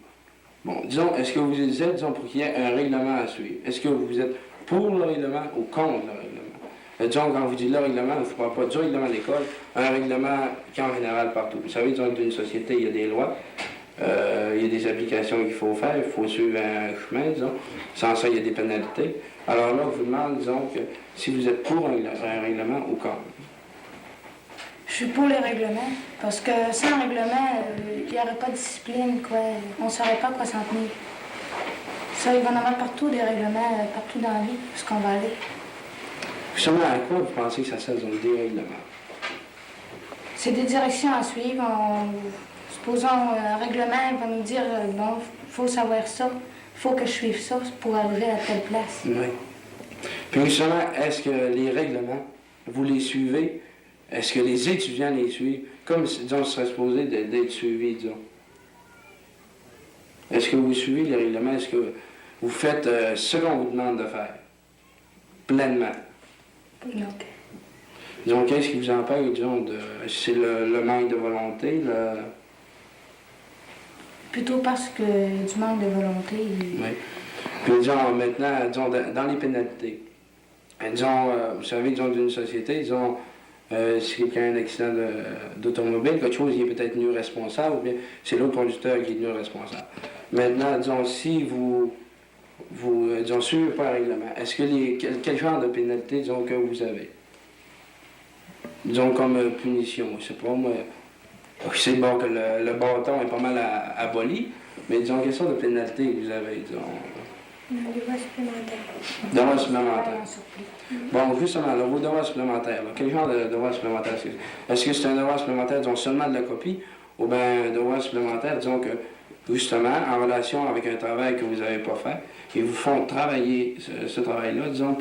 Bon, disons, est-ce que vous êtes, disons, pour qu'il y ait un règlement à suivre? Est-ce que vous êtes pour le règlement ou contre le règlement? Disons, quand vous dites le règlement, je ne parle pas du règlement de l'école, un règlement qui est en général partout. Vous savez, disons, d'une société, il y a des lois, il y a des applications qu'il faut faire, il faut suivre un chemin, disons. Sans ça, il y a des pénalités. Alors là, je vous demande, disons, que si vous êtes pour un règlement ou contre. Je suis pour les règlements, parce que sans règlement, il n'y aurait pas de discipline, quoi. On ne saurait pas à quoi s'en tenir. Ça, il va y en avoir partout des règlements, partout dans la vie, où est-ce qu'on va aller. Justement, à quoi vous pensez que ça sert dans le dérèglement? C'est des directions à suivre. Supposons un règlement va nous dire, bon, il faut savoir ça, il faut que je suive ça pour arriver à telle place. Oui. Puis justement, est-ce que les règlements, vous les suivez? Est-ce que les étudiants les suivent? Comme, disons, ce serait supposé d'être suivi, disons. Est-ce que vous suivez les règlements? Est-ce que vous faites ce qu'on vous demande de faire? Pleinement? Non. Disons, qu'est-ce qui vous empêche, disons, c'est le manque de volonté, Plutôt parce que du manque de volonté. Oui. Puis, disons, maintenant, disons, dans les pénalités, disons, vous savez, disons, d'une société, disons, si quelqu'un a un accident d'automobile, quelque chose, il est peut-être mieux responsable, ou bien c'est l'autre conducteur qui est mieux responsable. Maintenant, disons, si vous disons, suivez pas le règlement, est-ce que quel genre de pénalité, disons, que vous avez? Disons, comme punition, je sais pas, moi, c'est bon que le bâton est pas mal aboli, mais disons, quelle sorte de pénalité vous avez, disons? Des devoirs supplémentaires. Devoirs supplémentaires. Bon, justement, là, vos devoirs supplémentaires, là, quel genre de devoirs supplémentaires c'est? Est-ce que c'est un devoir supplémentaire, disons, seulement de la copie, ou bien un devoir supplémentaire, disons que, justement, en relation avec un travail que vous n'avez pas fait, ils vous font travailler ce travail-là, disons,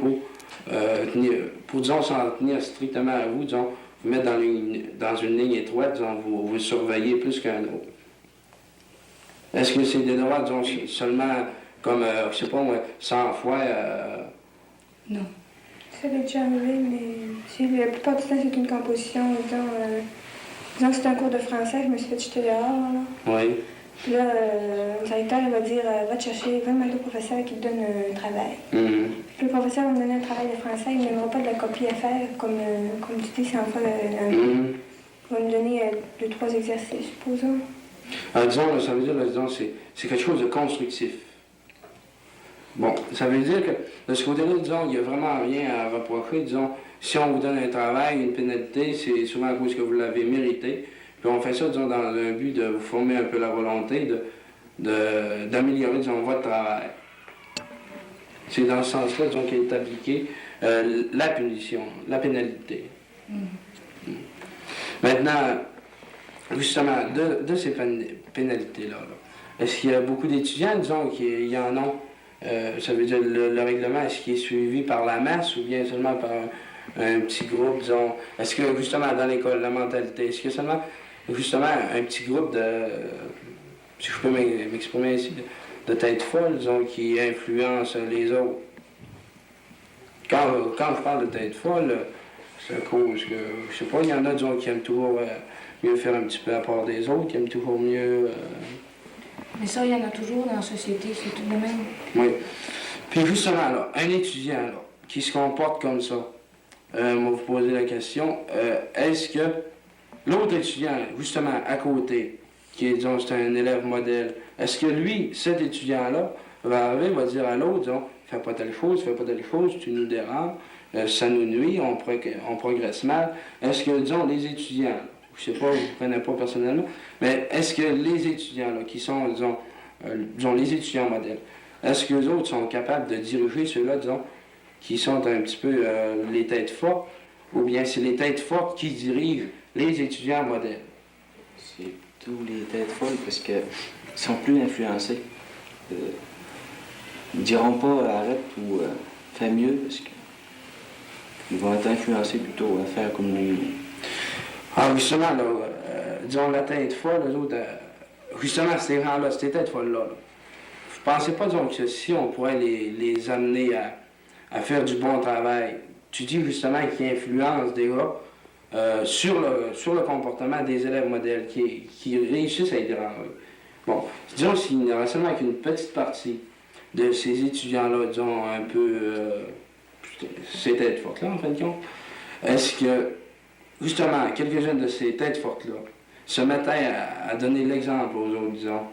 disons, s'en tenir strictement à vous, disons, vous mettre dans une ligne étroite, disons, vous surveillez plus qu'un autre. Est-ce que c'est des devoirs, disons, seulement comme, je sais pas moi, 100 fois... Non. Ça m'est déjà arrivé, mais la plupart du temps, c'est une composition. Disons que c'est un cours de français, je me suis fait jeter dehors. Là. Oui. Puis là, le directeur, il va dire, va demander au professeur qui te donne un travail. Mm-hmm. Puis le professeur va me donner un travail de français, il n'aura pas de la copie à faire, comme tu dis, c'est en fait Mm-hmm. Il va me donner 2-3 exercices, supposons. Alors, disons, ça veut dire, là, disons, c'est quelque chose de constructif. Bon, ça veut dire que de ce côté-là, disons, il n'y a vraiment rien à reprocher. Disons, si on vous donne un travail, une pénalité, c'est souvent à cause que vous l'avez mérité. Puis on fait ça, disons, dans un but de vous former un peu la volonté d'améliorer, disons, votre travail. C'est dans ce sens-là, disons, qu'est appliquée la punition, la pénalité. Mm. Maintenant, justement, de ces pénalités-là, est-ce qu'il y a beaucoup d'étudiants, disons, qui y en ont? Ça veut dire le règlement, est-ce qu'il est suivi par la masse ou bien seulement par un petit groupe, disons? Est-ce que justement dans l'école, la mentalité, est-ce que seulement justement un petit groupe de, si je peux m'exprimer ainsi, de têtes folles, disons, qui influencent les autres? Quand je parle de têtes folles, c'est à cause que, je sais pas, il y en a, disons, qui aiment toujours mieux faire un petit peu à part des autres, qui aiment toujours mieux... Mais ça, il y en a toujours dans la société, c'est tout de même. Oui. Puis justement, là, un étudiant là, qui se comporte comme ça, on va vous poser la question, est-ce que l'autre étudiant, justement, à côté, qui est, disons, c'est un élève modèle, est-ce que lui, cet étudiant-là, va arriver, va dire à l'autre, disons, fais pas telle chose, tu nous déranges, ça nous nuit, on progresse mal. Est-ce que, disons, les étudiants, je sais pas, vous ne connaissez pas personnellement, mais est-ce que les étudiants là, qui sont, disons, les étudiants modèles, est-ce que les autres sont capables de diriger ceux-là, disons, qui sont un petit peu les têtes fortes, ou bien c'est les têtes fortes qui dirigent les étudiants modèles? C'est tous les têtes folles parce qu'ils sont plus influencés. Ils ne diront pas arrête ou fais mieux parce qu'ils vont être influencés plutôt à faire comme lui. Ah, justement, là, disons, la tête folle, les autres, justement, ces gens-là, ces têtes folles-là, vous pensez pas, disons, que si on pourrait les amener à faire du bon travail, tu dis justement qu'ils influencent des gars sur le comportement des élèves modèles qui réussissent à les déranger. Bon, disons, s'il n'y aurait seulement qu'une petite partie de ces étudiants-là, disons, un peu, ces têtes fortes-là, en fin de compte, est-ce que justement, quelques-unes de ces têtes fortes-là se mettaient à donner l'exemple aux autres, disons.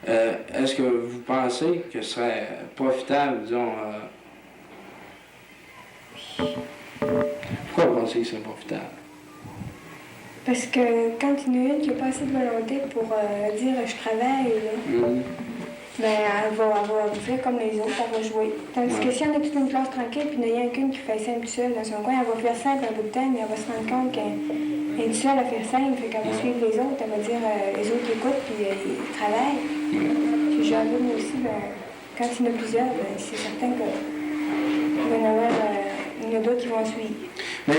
Est-ce que vous pensez que ce serait profitable, disons... Pourquoi vous pensez que c'est profitable? Parce que quand il y en a une qui n'a pas assez de volonté pour dire je travaille, là, ben, elle va faire comme les autres, elle va jouer. Tandis que si on a toute une classe tranquille, puis il n'y a rien qu'une qui fait simple seule dans son coin, elle va faire simple un bout de temps, mais elle va se rendre compte qu'elle est seule à faire simple, fait qu'elle va suivre les autres, elle va dire les autres écoutent, puis ils travaillent. Puis j'en ai moi aussi, ben, quand il y en a plusieurs, ben, c'est certain que il y en a d'autres qui vont suivre. Mais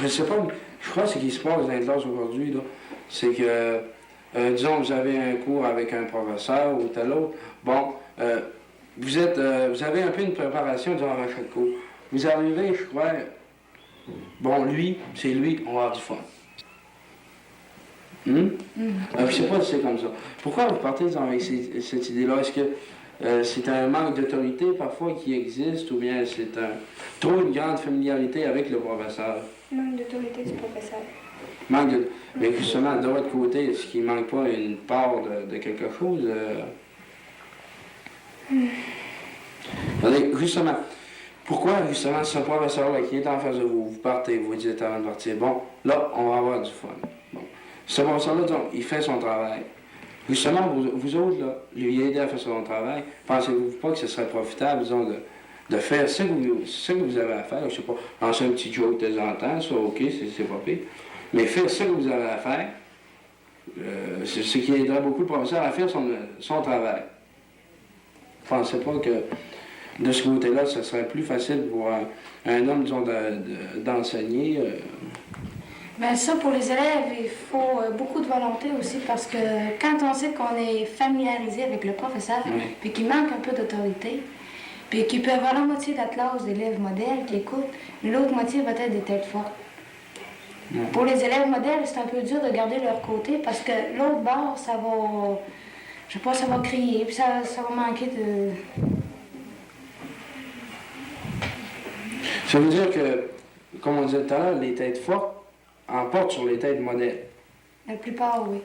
je sais pas, je crois que ce qui se passe dans les classes aujourd'hui, là, c'est que, disons, vous avez un cours avec un professeur ou tel autre, bon, vous avez un peu une préparation durant chaque cours. Vous arrivez, je crois, bon, lui, c'est lui, on va avoir du fun. Je sais pas si c'est comme ça. Pourquoi vous partez avec cette idée-là? Est-ce que c'est un manque d'autorité parfois qui existe ou bien c'est trop une grande familiarité avec le professeur? Manque d'autorité du professeur. Mais justement, de votre côté, est-ce qu'il ne manque pas une part de quelque chose? Justement, pourquoi justement ce professeur-là qui est en face de vous, vous partez, vous dites avant de partir, bon, là, on va avoir du fun. Bon. Ce professeur-là, il fait son travail. Justement, vous autres, là, lui aider à faire son travail, pensez-vous pas que ce serait profitable, disons, de faire ce que vous avez à faire, je sais pas, lancer un petit joke de temps en temps, ça, ok, c'est pas pire, mais faire ce que vous avez à faire, c'est ce qui aiderait beaucoup le professeur à faire son travail. Pensez pas que de ce côté-là, ce serait plus facile pour un homme, disons, d'enseigner. Bien, ça, pour les élèves, il faut beaucoup de volonté aussi parce que quand on sait qu'on est familiarisé avec le professeur, puis qu'il manque un peu d'autorité, puis qu'il peut avoir la moitié de la classe d'élèves modèles qui écoutent, mais l'autre moitié va être des têtes fortes. Pour les élèves modèles, c'est un peu dur de garder leur côté parce que l'autre bord, ça va, je sais pas, ça va crier, puis ça va manquer de... Ça veut dire que, comme on disait tout à l'heure, les têtes fortes emportent sur les têtes modèles. La plupart, oui.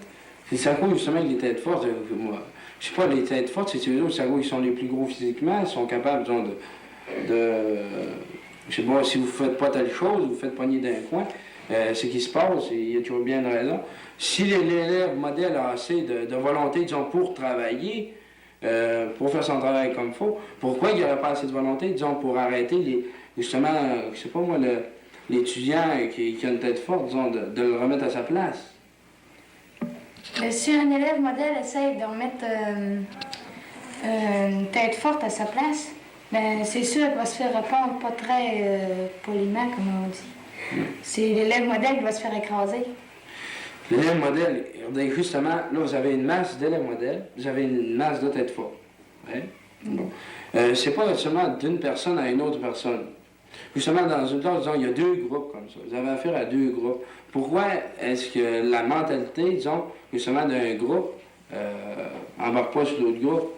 C'est ça cause justement que les têtes fortes, moi, je sais pas, les têtes fortes, c'est eux autres, ils sont les plus gros physiquement, ils sont capables, disons, je sais pas, si vous faites pas telle chose, vous faites pogner d'un coin, ce qui se passe, il y a toujours bien une raison. Si l'élève modèle a assez de volonté, disons, pour travailler, pour faire son travail comme il faut, pourquoi il n'y aurait pas assez de volonté, disons, pour arrêter justement, je sais pas moi, l'étudiant qui a une tête forte, disons, de le remettre à sa place? Mais si un élève modèle essaye de remettre une tête forte à sa place, ben c'est sûr qu'il va se faire répondre pas très poliment, comme on dit. C'est l'élève modèle qui va se faire écraser. L'élève modèle, justement, là, vous avez une masse d'élèves modèles, vous avez une masse de têtes fortes. Hein? Bon. C'est pas seulement d'une personne à une autre personne. Justement, dans une classe, disons, il y a deux groupes comme ça. Vous avez affaire à deux groupes. Pourquoi est-ce que la mentalité, disons, justement, d'un groupe embarque pas sur l'autre groupe?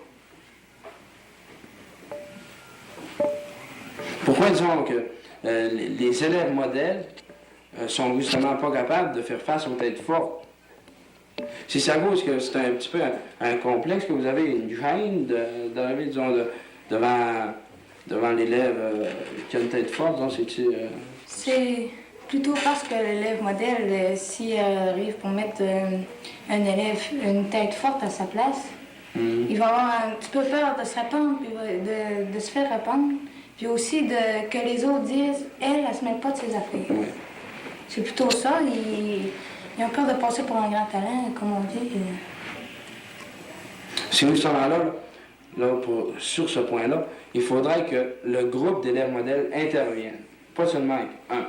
Pourquoi, disons, que les élèves modèles sont justement pas capables de faire face aux têtes fortes? Si ça cause que c'est un petit peu un complexe, que vous avez une gêne d'arriver, disons, devant l'élève qui a une tête forte, donc c'est plutôt parce que l'élève modèle, s'il arrive pour mettre un élève, une tête forte à sa place, il va avoir un petit peu peur de se répondre, puis de se faire répondre, puis aussi que les autres disent, elle se met pas de ses affaires. C'est plutôt ça, ils ont peur de passer pour un grand talent, comme on dit. Si justement là, sur ce point-là, il faudrait que le groupe d'élèves modèles intervienne. Pas seulement avec un.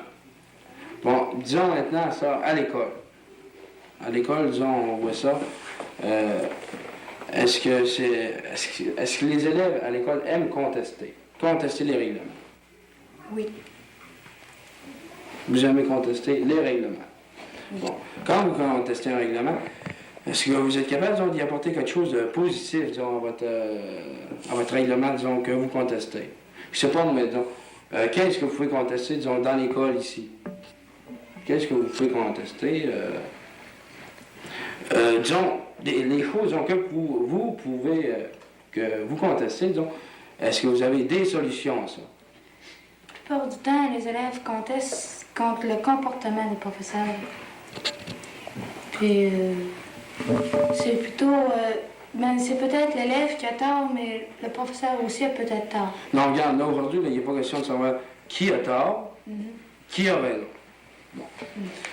Bon, disons maintenant ça à l'école. À l'école, disons, on voit ça. Est-ce que les élèves à l'école aiment contester les règlements? Oui. Vous aimez contester les règlements. Bon, quand vous contestez un règlement, est-ce que vous êtes capable, disons, d'y apporter quelque chose de positif, disons, à votre règlement, disons, que vous contestez? Je sais pas, mais disons, qu'est-ce que vous pouvez contester, disons, dans l'école ici? Qu'est-ce que vous pouvez contester? Disons, les choses, disons, que vous pouvez, que vous contestez, disons, est-ce que vous avez des solutions à ça? La plupart du temps, les élèves contestent contre le comportement des professeurs. Puis c'est plutôt... ben, c'est peut-être l'élève qui a tort, mais le professeur aussi a peut-être tort. Non, regarde, là, aujourd'hui, il n'y a pas question de savoir qui a tort, qui a raison. Bon.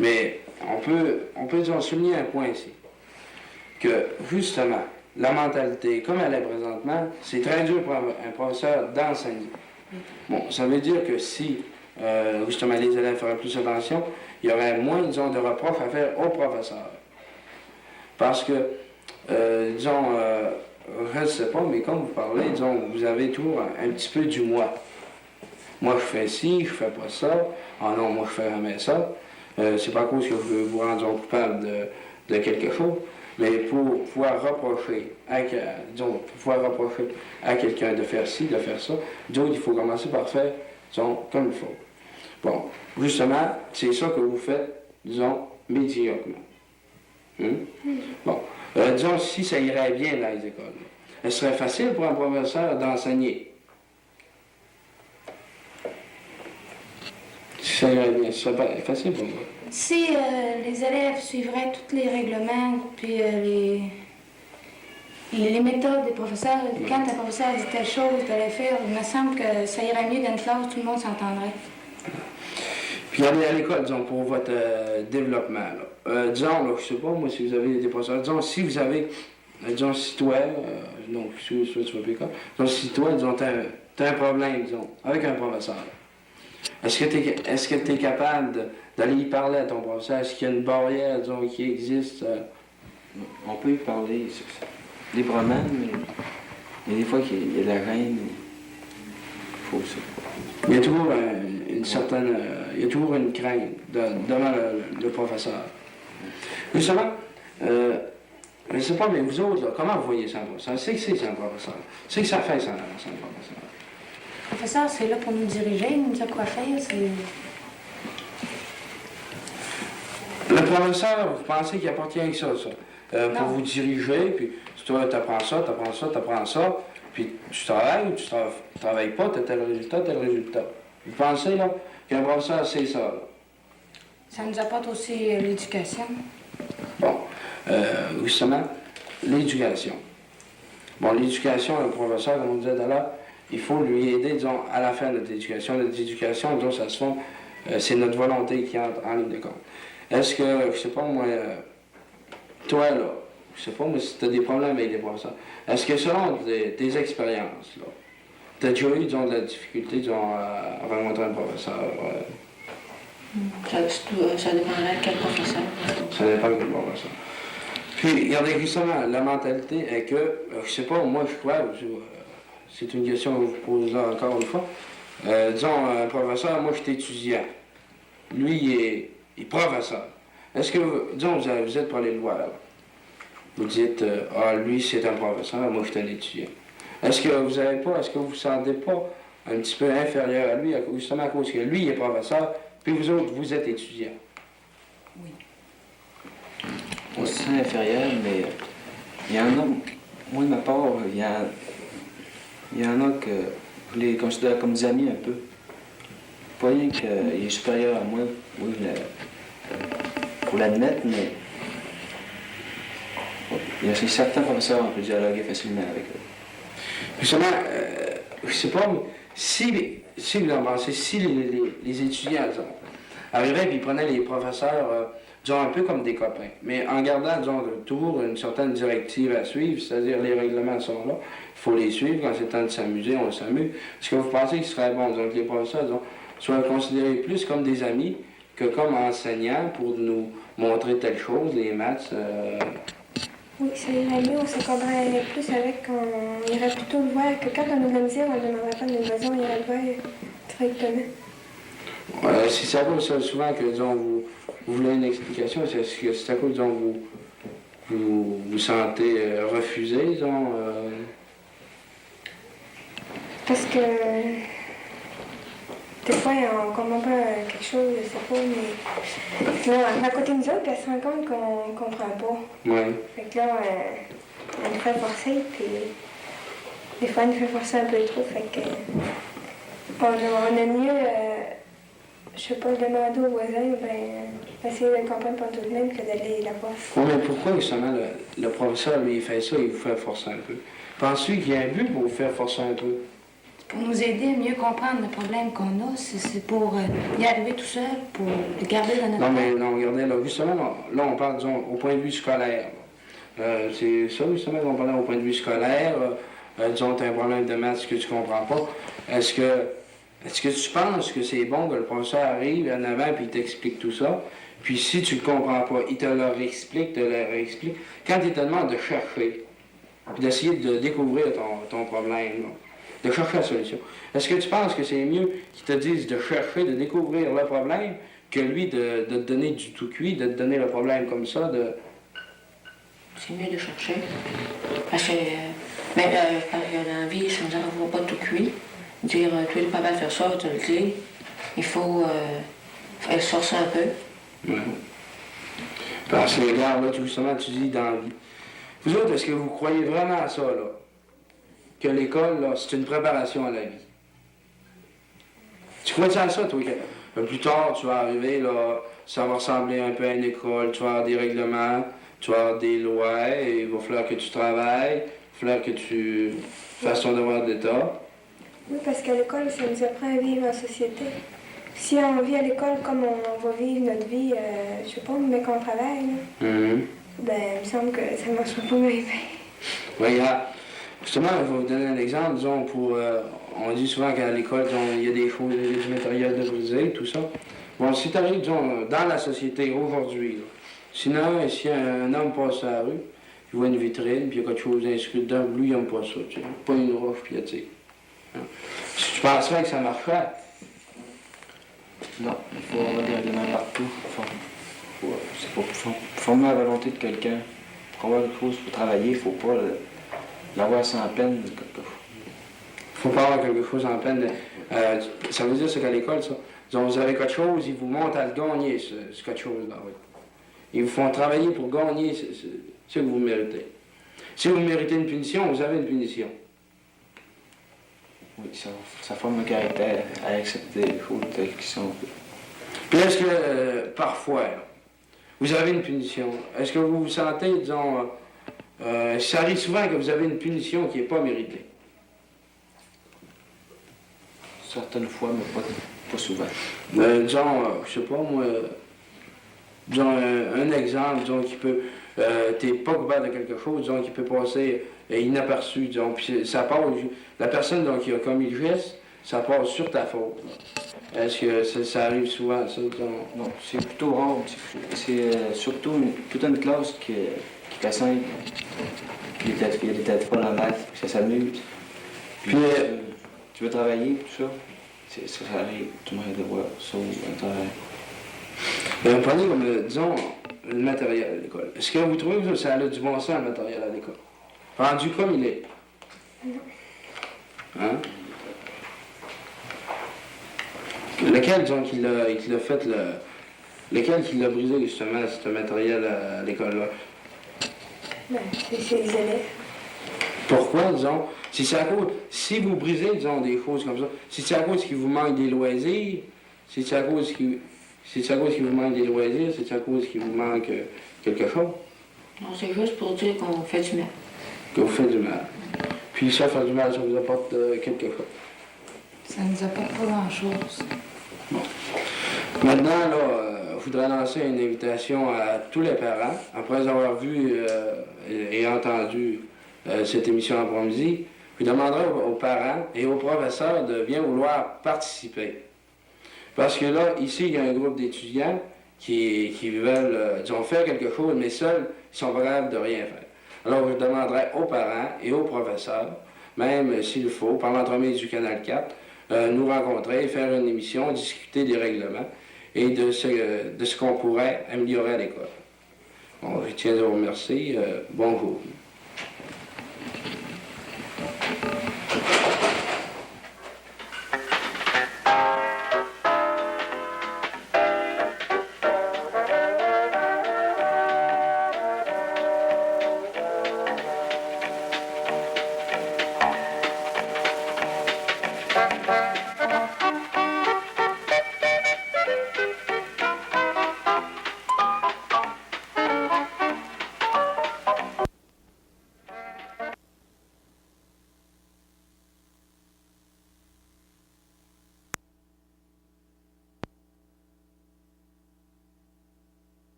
Mais on peut disons, souligner un point ici. Que, justement, la mentalité, comme elle est présentement, c'est très dur pour un professeur d'enseigner. Bon, ça veut dire que si, justement, les élèves feraient plus attention, il y aurait moins, disons, de reproches à faire aux professeurs. Parce que, disons, je ne sais pas, mais comme vous parlez, disons, vous avez toujours un petit peu du moi. Moi, je fais ci, je fais pas ça. Ah non, moi, je fais jamais ça. C'est pas à cause que je veux vous rendre coupable de quelque chose, mais pour pouvoir reprocher à, disons, pour pouvoir reprocher à quelqu'un de faire ci, de faire ça, disons, il faut commencer par faire, disons, comme il faut. Bon, justement, c'est ça que vous faites, disons, médiocrement. Bon, disons, si ça irait bien dans les écoles, ce serait facile pour un professeur d'enseigner. Si ça irait bien, ce serait facile pour moi. Si les élèves suivraient tous les règlements, puis les méthodes des professeurs, quand un professeur dit telle chose, de le faire, il me semble que ça irait mieux dans une classe, tout le monde s'entendrait. Puis allez à l'école, disons, pour votre développement. Là. Disons, là, je sais pas, moi, si vous avez des professeurs, disons, si vous avez, disons, si toi, donc, si tu vas plus disons, si toi, disons, t'as un problème, disons, avec un professeur, est-ce que tu es capable d'aller y parler à ton professeur? Est-ce qu'il y a une barrière, disons, qui existe? On peut y parler librement, mais il y a des fois qu'il y a de la haine. Il faut ça. Il y a toujours une certaine... il y a toujours une crainte devant le professeur. Justement, je ne sais pas, mais vous autres, là, comment vous voyez ça, un professeur? C'est que c'est un professeur. C'est que ça fait ça, un professeur. Le professeur, c'est là pour nous diriger, nous dire quoi faire. Le professeur, vous pensez qu'il appartient à ça, pour vous diriger, puis toi, t'apprends ça, puis tu travailles ou tu travailles pas, t'as tel résultat. Vous pensez, là, qu'un professeur, c'est ça, là? Ça nous apporte aussi l'éducation. Bon, justement, l'éducation. Bon, l'éducation, le professeur, comme on disait tout à l'heure, il faut lui aider, disons, à la fin de notre éducation. Notre éducation, disons, ça se fait, c'est notre volonté qui entre en ligne de compte. Est-ce que, je sais pas, moi, toi, là, je sais pas, moi, si tu as des problèmes avec les professeurs, est-ce que selon tes expériences, là, tu as déjà eu, disons, de la difficulté, disons, à rencontrer un professeur? Ça dépendrait de quel professeur. Ça dépend de quel professeur. Puis, regardez, justement, la mentalité est que, je sais pas, moi, je crois, c'est une question que je vous pose là encore une fois. Disons, un professeur, moi, je suis étudiant. Lui, il est professeur. Est-ce que, disons, vous êtes pour aller le voir, là. Vous dites, lui, c'est un professeur, moi, je suis un étudiant. Est-ce que vous sentez pas un petit peu inférieur à lui, justement à cause que lui, il est professeur, puis vous autres, vous êtes étudiants? Oui. On se sent inférieur, mais il y en a, moi, de ma part, il y en a que je les considère comme des amis un peu. Pas rien qu'il est supérieur à moi, oui, faut l'admettre, mais il y a certains professeurs, on peut dialoguer facilement avec eux. Justement, je sais pas, mais si vous en pensez, si les étudiants, disons, arrivaient et prenaient les professeurs, disons, un peu comme des copains, mais en gardant, disons, toujours une certaine directive à suivre, c'est-à-dire les règlements sont là, il faut les suivre, quand c'est temps de s'amuser, on s'amuse. Est-ce que vous pensez qu'il serait bon, disons, que les professeurs, disons, soient considérés plus comme des amis que comme enseignants pour nous montrer telle chose, les maths? Oui, ça irait mieux, on se comprendrait plus avec, on irait plutôt le voir que quand on a de la misère, on ne demanderait pas de maison, on irait le voir directement. Si ça cause ça souvent que, disons, vous voulez une explication, c'est à cause, disons, vous sentez refusé, disons? Parce que des fois, on comprend pas quelque chose, je sais pas, mais là, à côté de nous autres, elle se rend compte qu'on comprend pas. Oui. Fait que là, elle nous fait forcer, puis des fois, elle nous fait forcer un peu trop, fait que on a mieux je sais pas, demander aux voisins, essayer de comprendre pas tout de même que d'aller la voir. Oui, mais pourquoi justement le professeur, lui, il fait ça, il vous fait forcer un peu? Penses-tu qu'il y a un but pour vous faire forcer un peu? Pour nous aider à mieux comprendre le problème qu'on a, c'est pour y arriver tout seul, pour le garder dans notre Non, mais tête. non, regardez, là, justement, là, on parle, disons, au point de vue scolaire. C'est ça, justement, qu'on parle au point de vue scolaire. Disons, tu as un problème de maths que tu comprends pas. Est-ce que tu penses que c'est bon que le professeur arrive en avant et il t'explique tout ça? Puis si tu le comprends pas, il te le réexplique, Quand il te demande de chercher, puis d'essayer de découvrir ton problème, là, de chercher la solution, est-ce que tu penses que c'est mieux qu'il te dise de chercher, de découvrir le problème, que lui de te donner du tout cuit, de te donner le problème comme ça, C'est mieux de chercher. Parce que, même dans la vie, ça ne nous voit pas tout cuit. Dire, tu es pas capable de faire ça, tu le dis. Il faut se forcer un peu. Ouais. Parce que, regarde, là, justement, tu dis dans la vie. Vous autres, est-ce que vous croyez vraiment à ça, là? Que l'école, là, c'est une préparation à la vie? Tu crois à ça, toi? Que plus tard, tu vas arriver, là, ça va ressembler un peu à une école, tu vas avoir des règlements, tu vas avoir des lois, et il va falloir que tu travailles, il va falloir que tu fasses ton devoir d'État. Oui, parce qu'à l'école, ça nous apprend à vivre en société. Si on vit à l'école comme on va vivre notre vie, je sais pas, mais qu'on travaille, là, il me semble que ça ne marchera pas bien. Oui, regarde, justement, je vais vous donner un exemple, disons, on dit souvent qu'à l'école, il y a des choses, il y a du matériel de briser, tout ça. Bon, si tu arrives, disons, dans la société aujourd'hui, là, sinon, si un homme passe à la rue, il voit une vitrine, puis il y a quelque chose inscrit dedans, lui, il n'aime pas ça, tu sais, pas une roche, puis il tire. Tu penserais que ça marcherait? Non, il faut avoir des règlements partout. C'est pour former la volonté de quelqu'un. Pour avoir quelque chose, il faut travailler, il ne faut pas l'avoir sans peine. Il ne faut pas avoir quelque chose en peine. Ça veut dire, c'est qu'à l'école, ça, disons, vous avez quelque chose, ils vous montrent à le gagner, ce quelque chose-là. Oui. Ils vous font travailler pour gagner ce que vous méritez. Si vous méritez une punition, vous avez une punition. Oui, ça forme un caractère à accepter les choses telles qu'elles sont. Puis est-ce que, parfois, vous avez une punition, est-ce que vous vous sentez, disons, ça arrive souvent que vous avez une punition qui n'est pas méritée? Certaines fois, mais pas souvent. Disons, je sais pas, moi, disons, un exemple, disons, qui peut, t'es pas coupable de quelque chose, disons, qui peut passer inaperçu, disons, puis ça passe, la personne donc, qui a commis le geste, ça passe sur ta faute. Est-ce que ça arrive souvent, ça? Disons? Non, c'est plutôt rare. C'est surtout toute une classe qui fait simple, puis il y a des têtes folles en maths, puis ça s'amuse. Puis tu veux travailler, tout ça, ça arrive, tout le monde de voir ça un travail. Prenez comme, disons, le matériel à l'école. Est-ce que vous trouvez que ça a du bon sens, le matériel à l'école? Rendu comme il est. Hein? Lequel, disons, qu'il a fait lequel qui l'a brisé, justement, ce matériel à l'école-là? C'est les élèves. Pourquoi, disons? Si vous brisez, disons, des choses comme ça, si c'est à cause qu'il vous manque des loisirs, si c'est à cause qu'il vous manque des loisirs, c'est à cause qu'il vous manque quelque chose? Non, c'est juste pour dire qu'on fait du mal. Que vous faites du mal. Puis ça, faire du mal, ça vous apporte quelque chose. Ça ne nous apporte pas grand-chose. Bon. Maintenant, là, je voudrais lancer une invitation à tous les parents, après avoir vu et entendu cette émission après-midi. Je demanderai aux parents et aux professeurs de bien vouloir participer. Parce que là, ici, il y a un groupe d'étudiants qui veulent, disons, faire quelque chose, mais seuls, ils sont pas capables de rien faire. Alors, je demanderai aux parents et aux professeurs, même s'il faut, par l'entremise du Canal 4, nous rencontrer, faire une émission, discuter des règlements et de ce qu'on pourrait améliorer à l'école. Bon, je tiens à vous remercier. Bonjour.